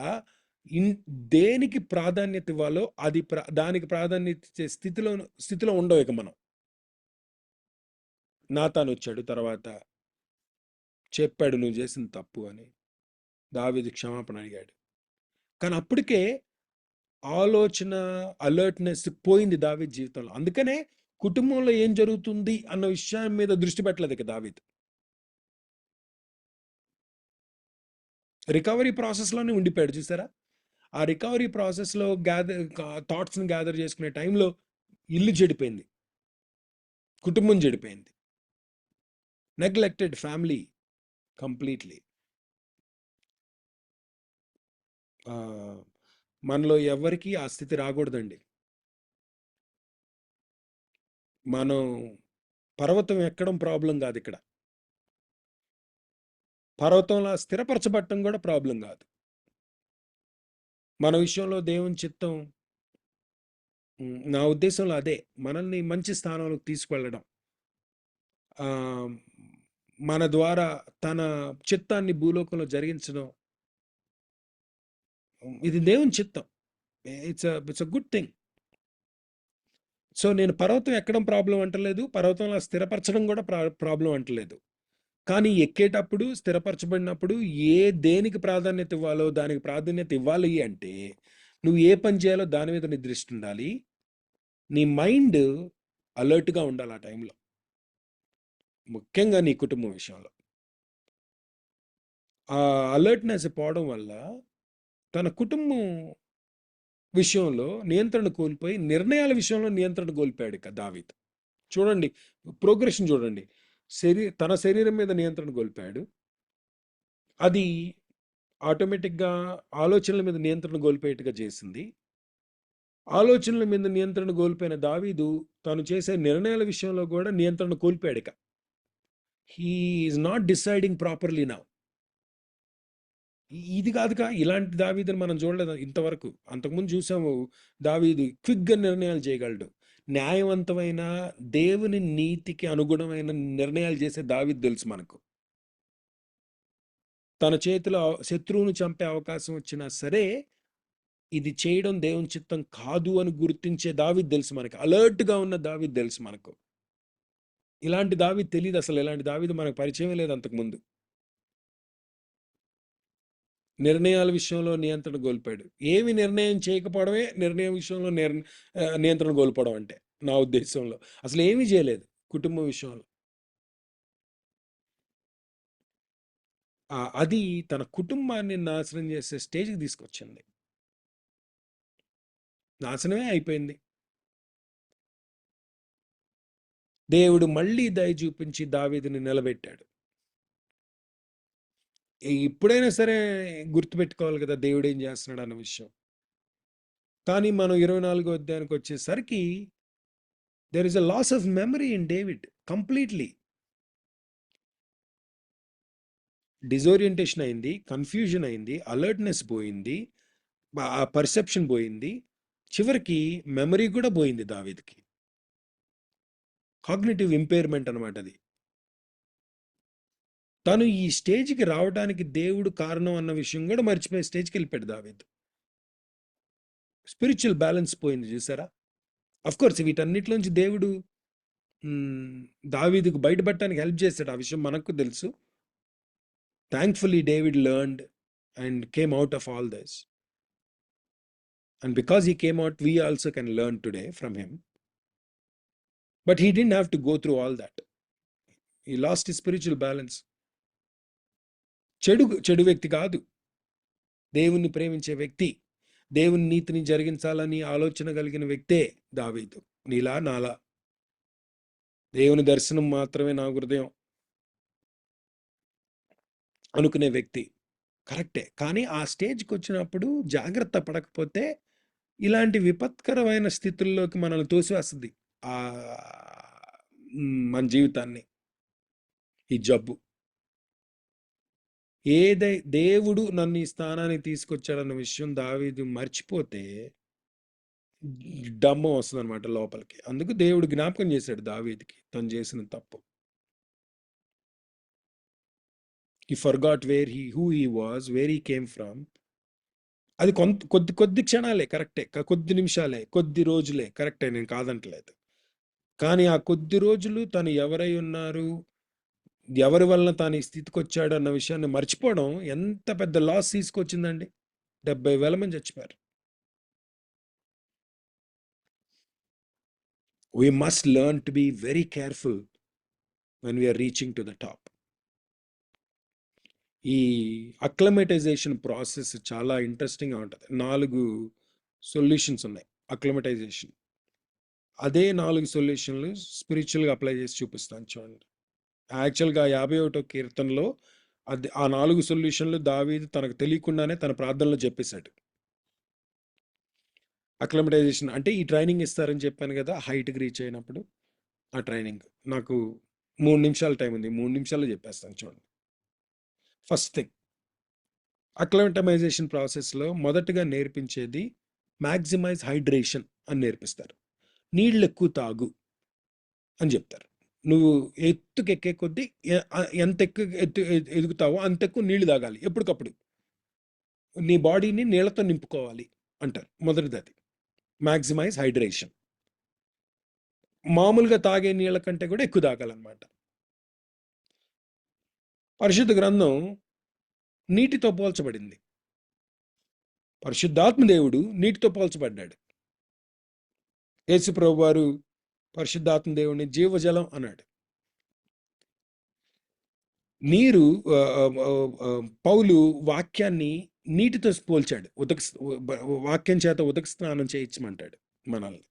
దేనికి ప్రాధాన్యత ఇవ్వాలో అది దానికి ప్రాధాన్యత ఇచ్చే స్థితిలో ఉండవు ఇక మనం. నాతాను వచ్చాడు, తర్వాత చెప్పాడు నువ్వు చేసిన తప్పు అని, దావీదు క్షమాపణ అడిగాడు. కానీ అప్పటికే ఆలోచన అలర్ట్నెస్ పోయింది దావీదు జీవితంలో. అందుకనే కుటుంబంలో ఏం జరుగుతుంది అన్న విషయం మీద దృష్టి పెట్టలేదు ఇక దావీదు. రికవరీ ప్రాసెస్లోనే ఉండిపోయాడు. చూసారా, ఆ రికవరీ ప్రాసెస్లో థాట్స్ని గ్యాదర్ చేసుకునే టైంలో ఇల్లు చెడిపోయింది, కుటుంబం చెడిపోయింది, నెగ్లెక్టెడ్ ఫ్యామిలీ కంప్లీట్లీ. మనలో ఎవరికి ఆ స్థితి రాకూడదండి. మనం పర్వతం ఎక్కడం ప్రాబ్లం కాదు ఇక్కడ, పర్వతంలో స్థిరపరచబట్టం కూడా ప్రాబ్లం కాదు. మన విషయంలో దేవుని చిత్తం, నా ఉద్దేశంలో అదే, మనల్ని మంచి స్థానంలోకి తీసుకువెళ్ళడం, మన ద్వారా తన చిత్తాన్ని భూలోకంలో జరిగించడం, ఇది దేవుని చిత్తం. It's a good thing. So నేను పర్వతం ఎక్కడం ప్రాబ్లం అంటలేదు, పర్వతంలో స్థిరపరచడం కూడా ప్రాబ్లం అంటలేదు. కానీ ఎక్కేటప్పుడు, స్థిరపరచబడినప్పుడు దేనికి ప్రాధాన్యత ఇవ్వాలో దానికి ప్రాధాన్యత ఇవ్వాలి. అంటే నువ్వు ఏ పని చేయాలో దాని మీద నీ దృష్టి ఉండాలి, నీ మైండ్ అలర్ట్గా ఉండాలి ఆ టైంలో, ముఖ్యంగా నీ కుటుంబం విషయంలో. ఆ అలర్ట్నెస్ పోవడం వల్ల తన కుటుంబం విషయంలో నియంత్రణ కోల్పోయి నిర్ణయాల విషయంలో నియంత్రణ కోల్పోయాడు ఇక దావీదు. చూడండి, ప్రోగ్రెషన్ చూడండి. తన శరీరం మీద నియంత్రణ కోల్పోయాడు, అది ఆటోమేటిక్గా ఆలోచనల మీద నియంత్రణ కోల్పోయేట్టుగా చేసింది. ఆలోచనల మీద నియంత్రణ కోల్పోయిన దావీదు తను చేసే నిర్ణయాల విషయంలో కూడా నియంత్రణ కోల్పోయాడు ఇక. He is not deciding properly now. ఇది కాదుగా, ఇలాంటి దావీదుని మనం చూడలేదు ఇంతవరకు. అంతకుముందు చూసాము, దావీదు క్విక్గా నిర్ణయాలు చేయగలడు, న్యాయవంతమైన దేవుని నీతికి అనుగుణమైన నిర్ణయాలు చేసే దావీదు తెలుసు మనకు. తన చేతిలో శత్రువును చంపే అవకాశం వచ్చినా సరే ఇది చేయడం దేవుని చిత్తం కాదు అని గుర్తించే దావీదు తెలుసు మనకు, అలర్ట్గా ఉన్న దావీదు తెలుసు మనకు. ఇలాంటి దావీదు తెలియదు అసలు, ఇలాంటి దావీదు మనకు పరిచయం లేదు అంతకుముందు. నిర్ణయాల విషయంలో నియంత్రణ కోల్పోయాడు. ఏమి నిర్ణయం చేయకపోవడమే నిర్ణయం విషయంలో నియంత్రణ కోల్పోవడం అంటే నా ఉద్దేశంలో. అసలు ఏమీ చేయలేదు కుటుంబం విషయంలో. అది తన కుటుంబాన్ని నాశనం చేసే స్టేజ్కి తీసుకొచ్చింది, నాశనమే అయిపోయింది. దేవుడు మళ్ళీ దయ చూపించి దావీదుని నిలబెట్టాడు. ఇప్పుడైనా సరే గుర్తుపెట్టుకోవాలి కదా దేవుడు ఏం చేస్తున్నాడు అన్న విషయం. కానీ మనం 24వ అధ్యాయానికి వచ్చేసరికి there is a loss of memory in David completely. Disorientation అయింది, కన్ఫ్యూజన్ అయింది, అలర్ట్నెస్ పోయింది, ఆ పర్సెప్షన్ పోయింది, చివరికి మెమరీ కూడా పోయింది దావీదుకి. కాగ్నిటివ్ ఇంపైర్మెంట్ అనమాట అది. తను ఈ స్టేజ్కి రావడానికి దేవుడు కారణం అన్న విషయం కూడా మర్చిపోయే స్టేజ్కి వెళ్ళిపోయాడు దావీదు. స్పిరిచువల్ బ్యాలెన్స్ పోయింది చూసారా. కోర్స్ వీటన్నిటిలోంచి దేవుడు దావీదుకు బయటపడటానికి హెల్ప్ చేశాడు. ఆ విషయం మనకు తెలుసు. Thankfully David learned and came out of all this. And because he came out, we also can learn today from him. But he didn't have to go through all that. He lost his spiritual balance. చెడు వ్యక్తి కాదు, దేవుణ్ణి ప్రేమించే వ్యక్తి, దేవుని నీతిని జరిగించాలని ఆలోచన కలిగిన వ్యక్తే దావీదు. నీలా నాలా దేవుని దర్శనం మాత్రమే నా హృదయం అనుకునే వ్యక్తి కరెక్టే. కానీ ఆ స్టేజ్కి వచ్చినప్పుడు జాగ్రత్త పడకపోతే ఇలాంటి విపత్కరమైన స్థితుల్లోకి మనల్ని తోసివేస్తుంది మన జీవితాన్ని ఈ జబ్బు. దేవుడు నన్ను ఈ స్థానానికి తీసుకొచ్చాడన్న విషయం దావీదు మర్చిపోతే డంబం వస్తుంది అనమాట లోపలికి. అందుకు దేవుడు జ్ఞాపకం చేశాడు దావీదుకి తను చేసిన తప్పు. He forgot who he was, where he came from. అది కొద్ది క్షణాలే, కరెక్టే, కొద్ది నిమిషాలే, కొద్ది రోజులే, కరెక్టే, నేను కాదంటలేదు. కానీ ఆ కొద్ది రోజులు తను ఎవరై ఉన్నారు, ఎవరి వలన తాను ఈ స్థితికి వచ్చాడు అన్న విషయాన్ని మర్చిపోవడం ఎంత పెద్ద లాస్ తీసుకొచ్చిందండి. 70,000 మంది చచ్చిపోయారు. We must learn to be very careful when we are reaching to the top. ఈ అక్లమటైజేషన్ ప్రాసెస్ చాలా ఇంట్రెస్టింగ్గా ఉంటుంది. 4 సొల్యూషన్స్ ఉన్నాయి అక్లమటైజేషన్. అదే 4 సొల్యూషన్లు స్పిరిచువల్గా అప్లై చేసి చూపిస్తాను చూడండి. యాక్చువల్గా 51వ కీర్తనలో ఆ 4 సొల్యూషన్లు దావీదు తనకు తెలియకుండానే తన ప్రార్థనలో చెప్పేశాడు. అక్లమటైజేషన్ అంటే ఈ ట్రైనింగ్ ఇస్తారని చెప్పాను కదా, హైట్కి రీచ్ అయినప్పుడు. ఆ ట్రైనింగ్ నాకు 3 నిమిషాల టైం ఉంది, 3 నిమిషాల్లో చెప్పేస్తాను చూడండి. ఫస్ట్ థింగ్, అక్లమటైజేషన్ ప్రాసెస్లో మొదటగా నేర్పించేది మ్యాక్సిమైజ్ హైడ్రేషన్ అని నేర్పిస్తారు. నీళ్ళు ఎక్కువ తాగు అని చెప్తారు. నువ్వు ఎత్తుకెక్కే కొద్దీ ఎంత ఎదుగుతావో అంత ఎక్కువ నీళ్లు తాగాలి ఎప్పటికప్పుడు. నీ బాడీని నీళ్లతో నింపుకోవాలి అంటారు. మొదటిది అది మ్యాక్సిమైజ్ హైడ్రేషన్. మామూలుగా తాగే నీళ్ళ కంటే కూడా ఎక్కువ తాగాలన్నమాట. పరిశుద్ధ గ్రంథం నీటితో పోల్చబడింది. పరిశుద్ధాత్మ దేవుడు నీటితో పోల్చబడ్డాడు. యేసు ప్రభువు వారు పరిశుద్ధాత్మ దేవుడిని జీవజలం అన్నాడు. నీరు పౌలు వాక్యాన్ని నీటితో పోల్చాడు. వాక్యం చేత ఉదక స్నానం చేయించమంటాడు మనల్ని.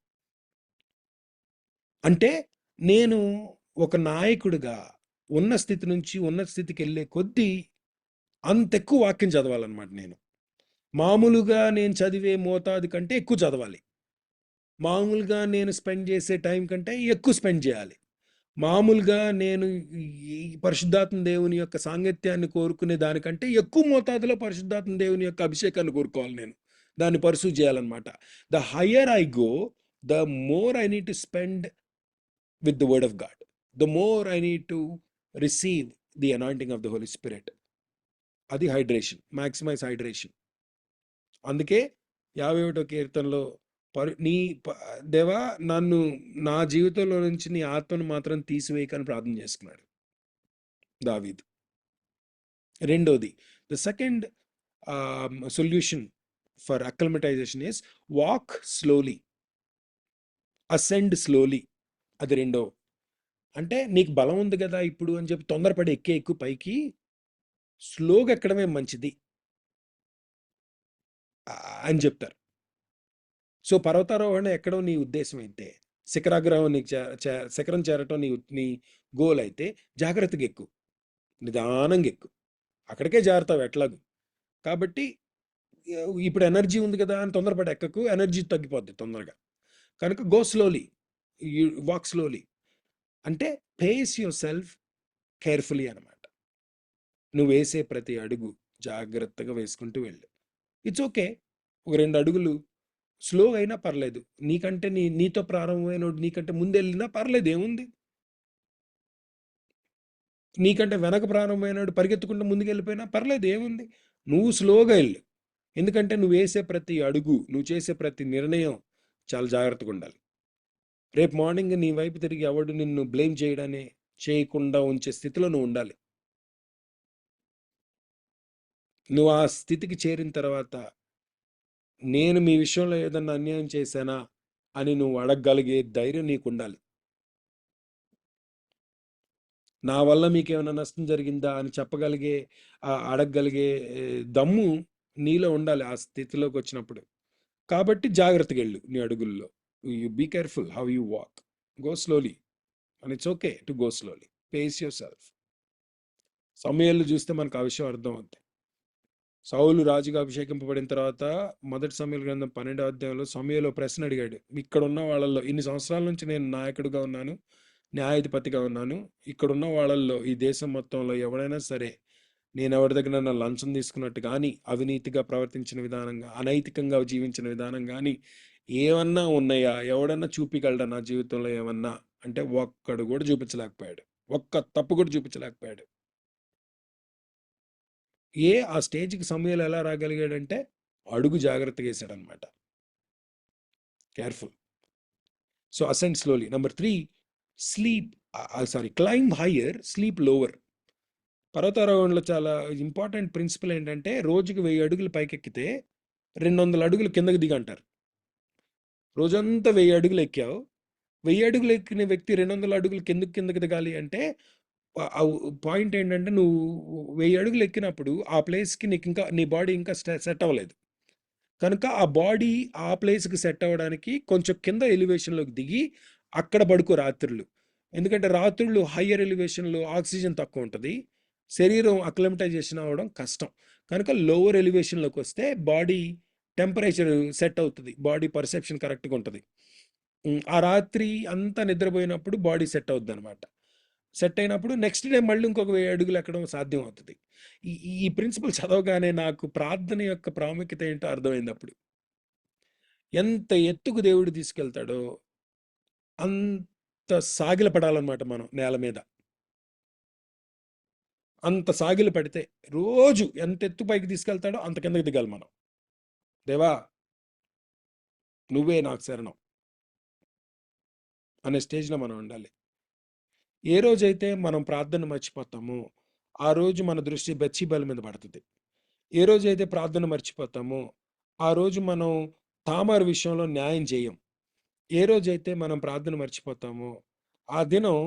అంటే నేను ఒక నాయకుడిగా ఉన్న స్థితి నుంచి ఉన్న స్థితికి వెళ్ళే కొద్దీ అంత ఎక్కువ వాక్యం చదవాలన్నమాట. నేను మామూలుగా నేను చదివే మోతాదు కంటే ఎక్కువ చదవాలి. మామూలుగా నేను స్పెండ్ చేసే టైం కంటే ఎక్కువ స్పెండ్ చేయాలి. మామూలుగా నేను ఈ పరిశుద్ధాత్మ దేవుని యొక్క సాంగత్యాన్ని కోరుకునే దానికంటే ఎక్కువ మోతాదులో పరిశుద్ధాత్మ దేవుని యొక్క అభిషేకాన్ని కోరుకోవాలి. నేను దాన్ని పర్సూ చేయాలన్నమాట. The higher I go, the more I need to spend with the word of God, the more I need to receive the anointing of the holy spirit. అది హైడ్రేషన్, మ్యాక్సిమైజ్ హైడ్రేషన్. అందుకే 51వ కీర్తనలో దేవా నన్ను నా జీవితంలో నుంచి నీ ఆత్మను మాత్రం తీసివేయకని ప్రార్థన చేసుకున్నాడు దావీదు. రెండోది, the second solution for acclimatisation is walk slowly, ascend slowly. అది రెండో. అంటే నీకు బలం ఉంది కదా ఇప్పుడు అని చెప్పి తొందరపడి ఎక్కువ పైకి, స్లోగా ఎక్కడమే మంచిది అని చెప్తారు. సో పర్వతారోహణ ఎక్కడం నీ ఉద్దేశం అయితే, శిఖరాగ్రహం నీకు శిఖరం చేరటం నీ గోల్ అయితే జాగ్రత్తగా ఎక్కువ, నిదానంగా ఎక్కువ, అక్కడికే జారుతావు ఎట్లాగూ. కాబట్టి ఇప్పుడు ఎనర్జీ ఉంది కదా అని తొందరపడి ఎక్కకు, ఎనర్జీ తగ్గిపోద్ది తొందరగా. కనుక గో స్లోలీ, వాక్ స్లోలీ. అంటే పేస్ యువర్ సెల్ఫ్ కేర్ఫుల్లీ అనమాట. నువ్వు వేసే ప్రతి అడుగు జాగ్రత్తగా వేసుకుంటూ వెళ్ళు. ఇట్స్ ఓకే, ఒక 2 అడుగులు స్లోగా అయినా పర్లేదు. నీకంటే నీతో ప్రారంభమైన నీకంటే ముందెళ్ళినా పర్లేదు, ఏముంది. నీకంటే వెనక ప్రారంభమైనడు పరిగెత్తుకుంటూ ముందుకు వెళ్ళిపోయినా పర్లేదు, ఏముంది. నువ్వు స్లోగా వెళ్ళు. ఎందుకంటే నువ్వు వేసే ప్రతి అడుగు, నువ్వు చేసే ప్రతి నిర్ణయం చాలా జాగ్రత్తగా ఉండాలి. రేపు మార్నింగ్ నీ వైపు తిరిగి ఎవడు నిన్ను బ్లేమ్ చేయకుండా ఉంచే స్థితిలో నువ్వు ఉండాలి. నువ్వు ఆ స్థితికి చేరిన తర్వాత నేను మీ విషయంలో ఏదన్నా అన్యాయం చేశానా అని నువ్వు అడగగలిగే ధైర్యం నీకు ఉండాలి. నా వల్ల మీకేమైనా నష్టం జరిగిందా అని చెప్పగలిగే అడగగలిగే దమ్ము నీలో ఉండాలి ఆ స్థితిలోకి వచ్చినప్పుడు. కాబట్టి జాగ్రత్తగా వెళ్ళు నీ అడుగుల్లో. You be careful how you walk. Go slowly and it's okay to go slowly. Pace yourself. సమయాలు చూస్తే మనకు ఆ విషయం అర్థం అవుతుంది. సౌలు రాజుగా అభిషేకింపబడిన తర్వాత మొదటి సమయాల గ్రంథం 12వ అధ్యాయంలో సమయంలో ప్రశ్న అడిగాడు. ఇక్కడ ఉన్న వాళ్ళల్లో ఇన్ని సంవత్సరాల నుంచి నేను నాయకుడిగా ఉన్నాను, న్యాయాధిపతిగా ఉన్నాను. ఇక్కడున్న వాళ్ళల్లో ఈ దేశం మొత్తంలో ఎవడైనా సరే నేను ఎవరి దగ్గర లంచం తీసుకున్నట్టు కానీ, అవినీతిగా ప్రవర్తించిన విధానంగా, అనైతికంగా జీవించిన విధానం కానీ ఏమన్నా ఉన్నాయా, ఎవడన్నా చూపించగలడా నా జీవితంలో ఏమన్నా అంటే ఒక్కడు కూడా చూపించలేకపోయాడు. ఒక్క తప్పు కూడా చూపించలేకపోయాడు. ఆ స్టేజ్కి సమయాలు ఎలా రాగలిగాడంటే అడుగు జాగ్రత్తగా వేసాడనమాట. Careful. So ascend slowly. Number 3, climb higher, sleep lower. పర్వతారోహణలో చాలా ఇంపార్టెంట్ ప్రిన్సిపల్ ఏంటంటే రోజుకి 1000 అడుగులు పైకెక్కితే 200 అడుగులు కిందకి దిగంటారు. రోజంతా 1000 అడుగులు ఎక్కావు, 1000 అడుగులు ఎక్కిన వ్యక్తి 200 అడుగులు కిందకి దిగాలి అంటే పాయింట్ ఏంటంటే నువ్వు 1000 అడుగులు ఎక్కినప్పుడు ఆ ప్లేస్కి నీకు ఇంకా నీ బాడీ ఇంకా సెట్ అవ్వలేదు కనుక ఆ బాడీ ఆ ప్లేస్కి సెట్ అవ్వడానికి కొంచెం కింద ఎలివేషన్లోకి దిగి అక్కడ పడుకో రాత్రులు. ఎందుకంటే రాత్రులు హయ్యర్ ఎలివేషన్లో ఆక్సిజన్ తక్కువ ఉంటుంది, శరీరం అక్లమటైజేషన్ అవ్వడం కష్టం. కనుక లోవర్ ఎలివేషన్లోకి వస్తే బాడీ టెంపరేచర్ సెట్ అవుతుంది, బాడీ పర్సెప్షన్ కరెక్ట్గా ఉంటుంది. ఆ రాత్రి అంతా నిద్రపోయినప్పుడు బాడీ సెట్ అవుద్ది అనమాట. సెట్ అయినప్పుడు నెక్స్ట్ డే మళ్ళీ ఇంకొక 1000 అడుగులు ఎక్కడం సాధ్యం అవుతుంది. ఈ ఈ ప్రిన్సిపల్ చదవగానే నాకు ప్రార్థన యొక్క ప్రాముఖ్యత ఏంటో అర్థమైంది. అప్పుడు ఎంత ఎత్తుకు దేవుడు తీసుకెళ్తాడో అంత సాగిల పడాలన్నమాట మనం నేల మీద. అంత సాగిలు పడితే రోజు ఎంత ఎత్తు పైకి తీసుకెళ్తాడో అంత కిందకి దిగాలి మనం. దేవా నువ్వే నాకు శరణం అనే స్టేజ్లో మనం ఉండాలి. ఏ రోజైతే మనం ప్రార్థన మర్చిపోతామో ఆ రోజు మన దృష్టి బెత్షెబా మీద పడుతుంది. ఏ రోజైతే ప్రార్థన మర్చిపోతామో ఆ రోజు మనం తామారు విషయంలో న్యాయం చేయం. ఏ రోజైతే మనం ప్రార్థన మర్చిపోతామో ఆ దినం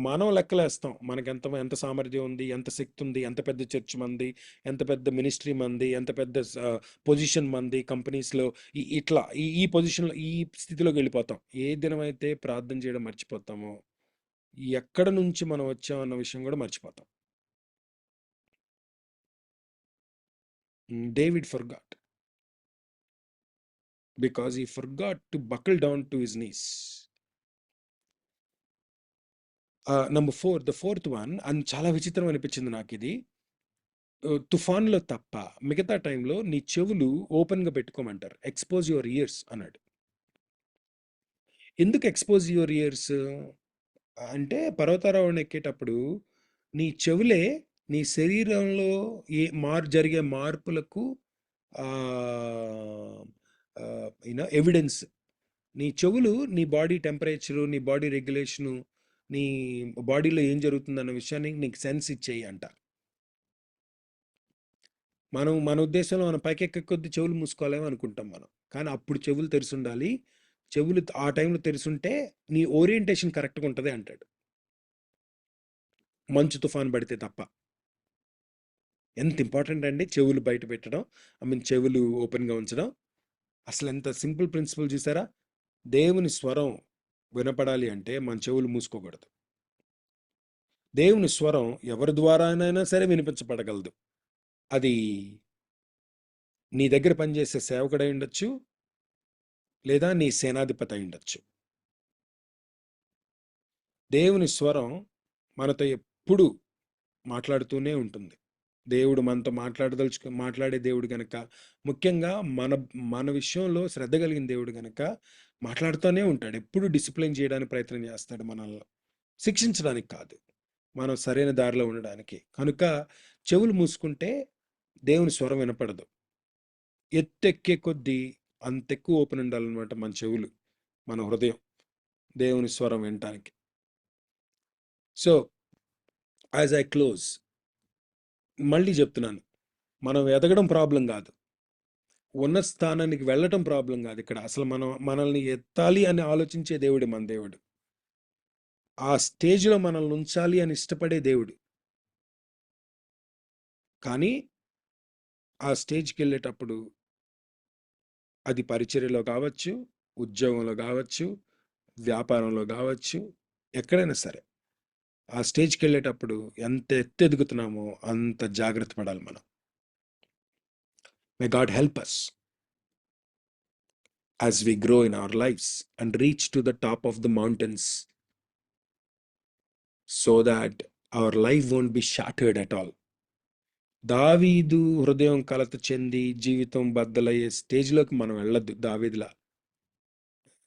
మనం లెక్కలేస్తాం. మనకి ఎంత సామర్థ్యం ఉంది, ఎంత శక్తి ఉంది, ఎంత పెద్ద చర్చ్ మంది, ఎంత పెద్ద మినిస్ట్రీ మంది, ఎంత పెద్ద పొజిషన్ మంది కంపెనీస్లో, ఇట్లా ఈ పొజిషన్లో ఈ స్థితిలోకి వెళ్ళిపోతాం. ఏ దినం అయితే ప్రార్థన చేయడం మర్చిపోతామో ఎక్కడ నుంచి మనం వచ్చామన్న విషయం కూడా మర్చిపోతాం. David forgot because he forgot to buckle down to his knees. Number 4, the fourth one, and చాలా విచిత్రం అనిపించింది నాకు ఇది. తుఫాన్లో తప్ప మిగతా టైంలో నీ చెవులు ఓపెన్గా పెట్టుకోమంటారు. ఎక్స్పోజ్ యువర్ ఇయర్స్ అన్నాడు. ఎందుకు ఎక్స్పోజ్ యువర్ ఇయర్స్ అంటే పర్వతారోహణ ఎక్కేటప్పుడు నీ చెవులే నీ శరీరంలో జరిగే మార్పులకు ఎవిడెన్స్. నీ చెవులు నీ బాడీ టెంపరేచరు, నీ బాడీ రెగ్యులేషను, నీ బాడీలో ఏం జరుగుతుందన్న విషయాన్ని నీకు సెన్స్ ఇచ్చేయి అంట. మన ఉద్దేశంలో మనం పైకెక్కే కొద్ది చెవులు మూసుకోలేము అనుకుంటాం మనం, కానీ అప్పుడు చెవులు తెరిచుండాలి. చెవులు ఆ టైంలో తెరిచుంటే నీ ఓరియంటేషన్ కరెక్ట్గా ఉంటుంది అంటాడు. మంచు తుఫాన్ పడితే తప్ప. ఎంత ఇంపార్టెంట్ అండి చెవులు బయట పెట్టడం, చెవులు ఓపెన్గా ఉంచడం. అసలు ఎంత సింపుల్ ప్రిన్సిపల్ చూసారా? దేవుని స్వరం వినపడాలి అంటే మన చెవులు మూసుకోకూడదు. దేవుని స్వరం ఎవరి ద్వారానైనా సరే వినిపించబడగలదు. అది నీ దగ్గర పనిచేసే సేవకుడై ఉండొచ్చు, లేదా నీ సేనాధిపతి అయి ఉండొచ్చు. దేవుని స్వరం మనతో ఎప్పుడు మాట్లాడుతూనే ఉంటుంది. దేవుడు మనతో మాట్లాడే దేవుడు గనక, ముఖ్యంగా మన విషయంలో శ్రద్ధ కలిగిన దేవుడు గనక మాట్లాడుతూనే ఉంటాడు. ఎప్పుడు డిసిప్లిన్ చేయడానికి ప్రయత్నం చేస్తాడు, మనల్ని శిక్షించడానికి కాదు, మనం సరైన దారిలో ఉండడానికి. కనుక చెవులు మూసుకుంటే దేవుని స్వరం వినపడదు. ఎత్తెక్కే కొద్దీ అంత ఎక్కువ ఓపెన్ ఉండాలన్నమాట మన చెవులు, మన హృదయం. దేవుని స్వరం వినటానికి. సో యాజ్ ఐ క్లోజ్, మళ్ళీ చెప్తున్నాను, మనం ఎదగడం ప్రాబ్లం కాదు, ఉన్నత స్థానానికి వెళ్ళటం ప్రాబ్లం కాదు. ఇక్కడ అసలు మనల్ని ఎత్తాలి అని ఆలోచించే దేవుడు మన దేవుడు. ఆ స్టేజ్లో మనల్ని ఉంచాలి అని ఇష్టపడే దేవుడు. కానీ ఆ స్టేజ్కి వెళ్ళేటప్పుడు, అది పరిచర్యలో కావచ్చు, ఉద్యోగంలో కావచ్చు, వ్యాపారంలో కావచ్చు, ఎక్కడైనా సరే, ఆ స్టేజ్కి వెళ్ళేటప్పుడు ఎంత ఎత్తెదుగుతున్నామో అంత జాగ్రత్త పడాలి మనం. May God help us as we grow in our lives and reach to the top of the mountains, so that our life won't be shattered at all. దావీదు హృదయం కలత చెంది జీవితం బద్దలయ్యే స్టేజ్లోకి మనం వెళ్ళొద్దు.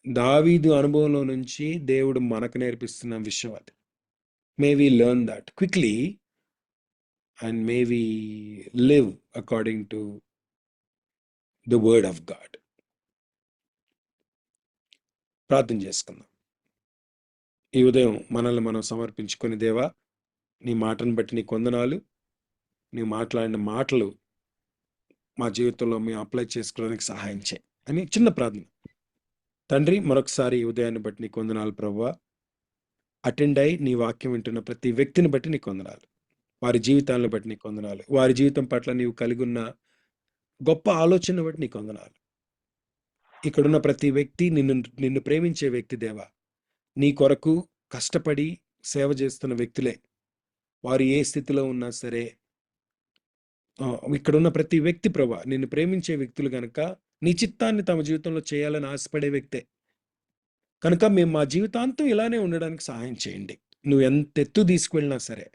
దావీదు అనుభవంలో నుంచి దేవుడు మనకు నేర్పిస్తున్న విషయం అది. May we learn that quickly and may we live according to the word of God. ప్రార్థన చేసుకుందాం. ఈ ఉదయం మనల్ని మనం సమర్పించుకొని, దేవా, నీ మాటను బట్టి నీ వందనాలు. నీ మాట్లాడిన మాటలు మా జీవితంలో మేము అప్లై చేసుకోవడానికి సహాయం చేయి అని చిన్న ప్రార్థన. తండ్రి, మరొకసారి ఈ ఉదయాన్ని బట్టి నీకు వందనాలు ప్రభువా. అటెండ్ అయి నీ వాక్యం వింటున్న ప్రతి వ్యక్తిని బట్టి నీకు వందనాలు. వారి జీవితాలను బట్టి నీకు వందనాలు. వారి జీవితం పట్ల నీవు కలిగి ఉన్న గొప్ప ఆలోచన బట్టి నీకు వందనాలు. ఇక్కడున్న ప్రతి వ్యక్తి నిన్ను ప్రేమించే వ్యక్తి దేవా. నీ కొరకు కష్టపడి సేవ చేస్తున్న వ్యక్తులే. వారు ఏ స్థితిలో ఉన్నా సరే, ఇక్కడున్న ప్రతి వ్యక్తి ప్రభా నిన్ను ప్రేమించే వ్యక్తులు కనుక నీ చిత్తాన్ని తమ జీవితంలో చేయాలని ఆశపడే వ్యక్తే కనుక మేము మా జీవితాంతం ఇలానే ఉండడానికి సహాయం చేయండి. నువ్వు ఎంత ఎత్తు తీసుకువెళ్ళినా సరే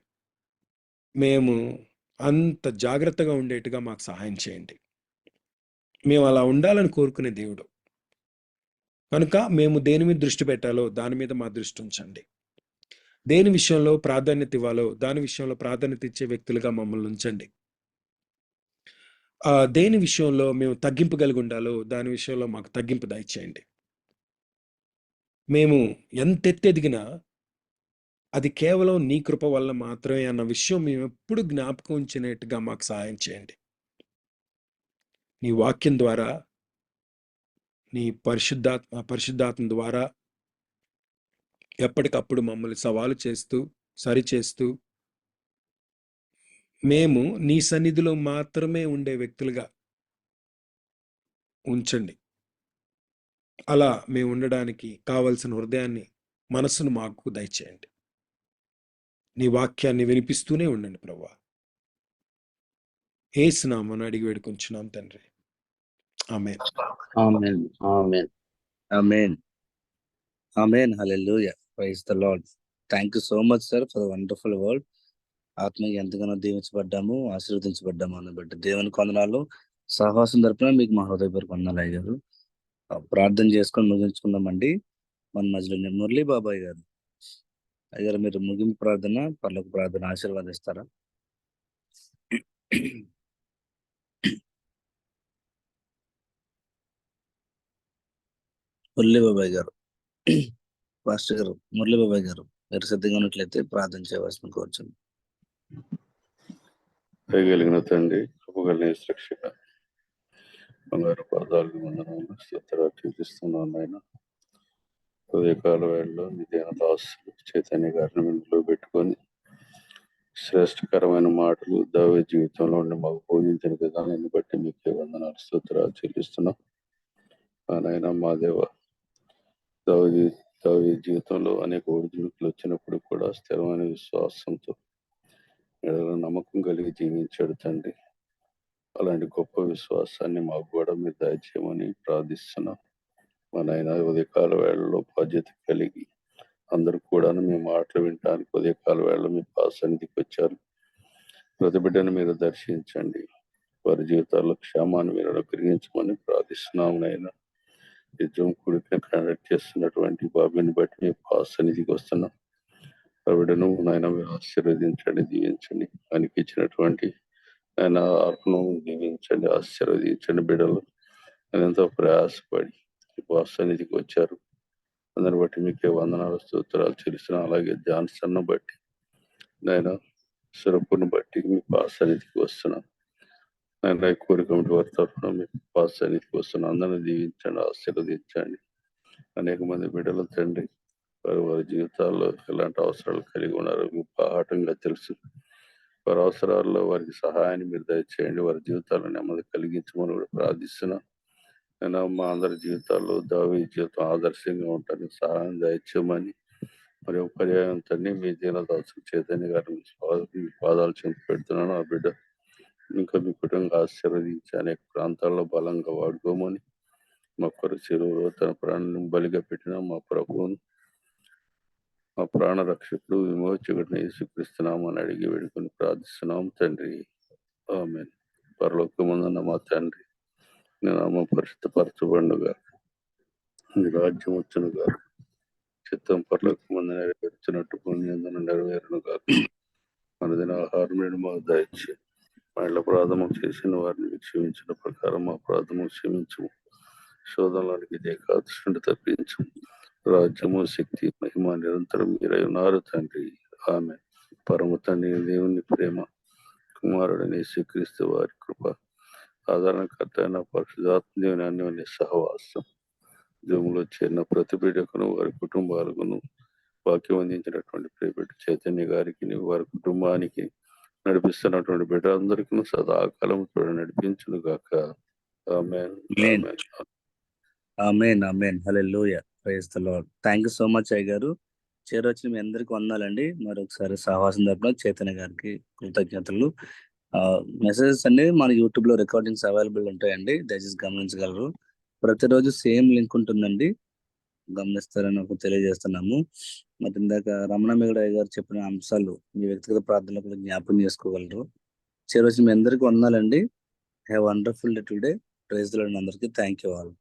మేము అంత జాగ్రత్తగా ఉండేట్టుగా మాకు సహాయం చేయండి. మేము అలా ఉండాలని కోరుకునే దేవుడు కనుక మేము దేని మీద దృష్టి పెట్టాలో దాని మీద మా దృష్టి ఉంచండి. దేని విషయంలో ప్రాధాన్యత ఇవ్వాలో దాని విషయంలో ప్రాధాన్యత ఇచ్చే వ్యక్తులుగా మమ్మల్ని ఉంచండి. దేని విషయంలో మేము తగ్గింపు కలిగి ఉండాలో దాని విషయంలో మాకు తగ్గింపు దయచేయండి. మేము ఎంత ఎత్తెదిగినా అది కేవలం నీ కృప వల్ల మాత్రమే అన్న విషయం మేము ఎప్పుడు జ్ఞాపకం ఉంచినట్టుగా మాకు సహాయం చేయండి. నీ వాక్యం ద్వారా, నీ పరిశుద్ధాత్మ ద్వారా ఎప్పటికప్పుడు మమ్మల్ని సవాలు చేస్తూ సరిచేస్తూ మేము నీ సన్నిధిలో మాత్రమే ఉండే వ్యక్తులుగా ఉంచండి. అలా మేము ఉండడానికి కావలసిన హృదయాన్ని, మనస్సును మాకు దయచేయండి. నీ వాక్యాన్ని వినిపిస్తూనే ఉండండి ప్రభువా. యేసు నామమున అడిగి వేడుకొంచున్నాం తండ్రి. ఆమేన్. ఆమేన్. ఆమేన్. ఆమేన్. ఆమేన్. హల్లెలూయా. Praise the Lord. Thank you so much sir for the wonderful word. ఆత్మకి ఎంతగానో దీవించబడ్డాము, ఆశీర్వదించబడ్డాము అని బట్టి దేవునికి వందనాలు. సహవాసం తరపున మీకు మా హృదయపూర్వక వందనాలు అయ్యారు. ప్రార్థన చేసుకొని ముగించుకుందామండి. మన మధ్యలో మురళీ బాబాయ్ గారు, అయ్యారు, మీరు ముగింపు ప్రార్థన, పర్లోక ప్రార్థన ఆశీర్వాదిస్తారా? మురళీ బాబాయ్ గారు, పాస్టర్ గారు, మురళీ బాబాయ్ గారు, మీరు సిద్ధంగా ఉన్నట్లయితే ప్రార్థన చేయవలసిన కోరుచున్నాను. దయగలిగిన తండ్రి, కృపగలిగిన యేసురక్షక, బంగారు పాదాలకు వందనాలు స్తోత్రాలు చూపిస్తున్నాను నాయన. ఉదయకాల వేళలో నిజైన దాసులు చైతన్య గారిని ఇంట్లో పెట్టుకొని శ్రేష్టకరమైన మాటలు దావీదు జీవితంలో ఉండి మాకు బోధించిన విధానాన్ని బట్టి మీకే వందనాలు స్తోత్రాలు చెల్లిస్తున్నాం. నాయన మా దేవ, దావీదు జీవితంలో అనేక ఒడిదుడుకులు వచ్చినప్పుడు కూడా స్థిరమైన విశ్వాసంతో నమ్మకం కలిగి జీవించాడు తండ్రి. అలాంటి గొప్ప విశ్వాసాన్ని మాకు కూడా మీరు దయచేయమని ప్రార్థిస్తున్నాం. మా నాయన ఉదయకాల వేళలో బాధ్యత కలిగి అందరూ కూడా మీ మాటలు వినడానికి ఉదయకాల వేళలో మీ సన్నిధికి వచ్చారు. ప్రతి బిడ్డను మీరు దర్శించండి, వారి జీవితాల్లో క్షేమాన్ని మీరు అనుగ్రహించమని ప్రార్థిస్తున్నాం. నాయన యుద్ధం కూడికను కండక్ట్ చేస్తున్నటువంటి బాబుని బట్టి మీ సన్నిధికి వస్తున్నాం. ఆ బిడ్డను నాయన మీరు ఆశీర్వదించండి, దీవించండి. ఆయనకి ఇచ్చినటువంటి ఆయన ఆత్మను దీవించండి, ఆశీర్వదించండి. బిడ్డలు ఆయన ఎంతో ప్రయాసపడి సన్నిధికి వచ్చారు. అందరిని బట్టి మీకే వందనాలు స్తోత్రాలు చెల్లిస్తున్నాం. అలాగే జాన్సన్ బట్టి నేను సురపుని బట్టి మీ పాస్ సన్నిధికి వస్తున్నాను. నేను కోరిక వారి తరఫున మీ పాస్ సన్నిధికి వస్తున్నాను. అందరిని దీవించండి, ఆశీర్వదించండి. అనేక మంది బిడ్డలు తండ్రి వారి జీవితాల్లో ఎలాంటి అవసరాలు కలిగి ఉన్నారో మీకు బాహాటంగా తెలుసు. వారి అవసరాల్లో వారికి సహాయాన్ని మీరు దయచేయండి. వారి జీవితాల్లో నెమ్మది కలిగించమని కూడా ప్రార్థిస్తున్నాను. నేను మా అందరి జీవితాల్లో దావీదు జీవితం ఆదర్శంగా ఉండడానికి సహాయం దయచేయమని మరి పర్యాయం తండ్రి మీ దీనదాసు చైతన్య గారిని మీ పాదాలు చెంది పెడుతున్నాను. ఆ బిడ్డ ఇంకా మీ కుటుంబంగా ఆశీర్వదించి అనేక ప్రాంతాల్లో బలంగా వాడుకోమని మా కొరకు చెరువులో తన ప్రాణాన్ని బలిగా పెట్టిన మా ప్రభువును మా ప్రాణ రక్షకుడు విమోచకుడిని యేసుక్రీస్తున్నామని అడిగి వేడుకొని ప్రార్థిస్తున్నాం తండ్రి. ఆమేన్. పరలోకమందున్న మా తండ్రి నీ నామం పరిశుద్ధపరచబడునుగా, నీ రాజ్యం వచ్చునుగా, చిత్తం పరలోకమందు నెరవేర్చినట్టు భూమి యందున నెరవేరునుగా. మనదిన ఆహారం నేడు మాకు దయచేయి. మా ఇళ్ళ అపరాధము చేసిన వారిని క్షమించిన ప్రకారం మా అపరాధము క్షమించము. శోధనలోనికి ఏకాదశి తప్పించు. రాజ్యము శక్తి మహిమ నిరంతరం మీరై ఉన్నారు తండ్రి. ఆమె పరమ తండ్రి దేవుని ప్రేమ, కుమారుడని యేసుక్రీస్తు వారి కృప, ఆదరణకర్త అయిన పరిశుద్ధాత్మ దేవుని అన్యోన్య సహవాసం జూములో చేరిన ప్రతి బిడ్డకును వారి కుటుంబాలకును వాక్యం అందించినటువంటి ప్రియబిడ్డ చైతన్య గారికి వారి కుటుంబానికి నడిపిస్తున్నటువంటి బిడ్డలందరికీ సదాకాలం చూడ నడిపించును గాక. ఆమేన్. ఆమేన్. ఆమేన్. ఆమేన్. హల్లెలూయా. Praise the Lord. Thank you so much అయ్య గారు. చేరొచ్చిన మీ అందరికి వందాలండి. మరొకసారి సహవాసం తరపున చైతన్య గారికి కృతజ్ఞతలు. మెసేజెస్ అన్ని మన యూట్యూబ్ లో రికార్డింగ్స్ అవైలబుల్ ఉంటాయండి, దయచేసి గమనించగలరు. ప్రతిరోజు సేమ్ లింక్ ఉంటుందండి, గమనిస్తారని ఒక తెలియజేస్తున్నాము. మరి ఇందాక రమణ మిగడయ్య గారు చెప్పిన అంశాలు మీ వ్యక్తిగత ప్రార్థనలో కూడా జ్ఞాపకం చేసుకోగలరు. చేరొచ్చిన మీ అందరికి వందాలండి. Have wonderful day today. Praise the Lord అందరికీ. Thank you all.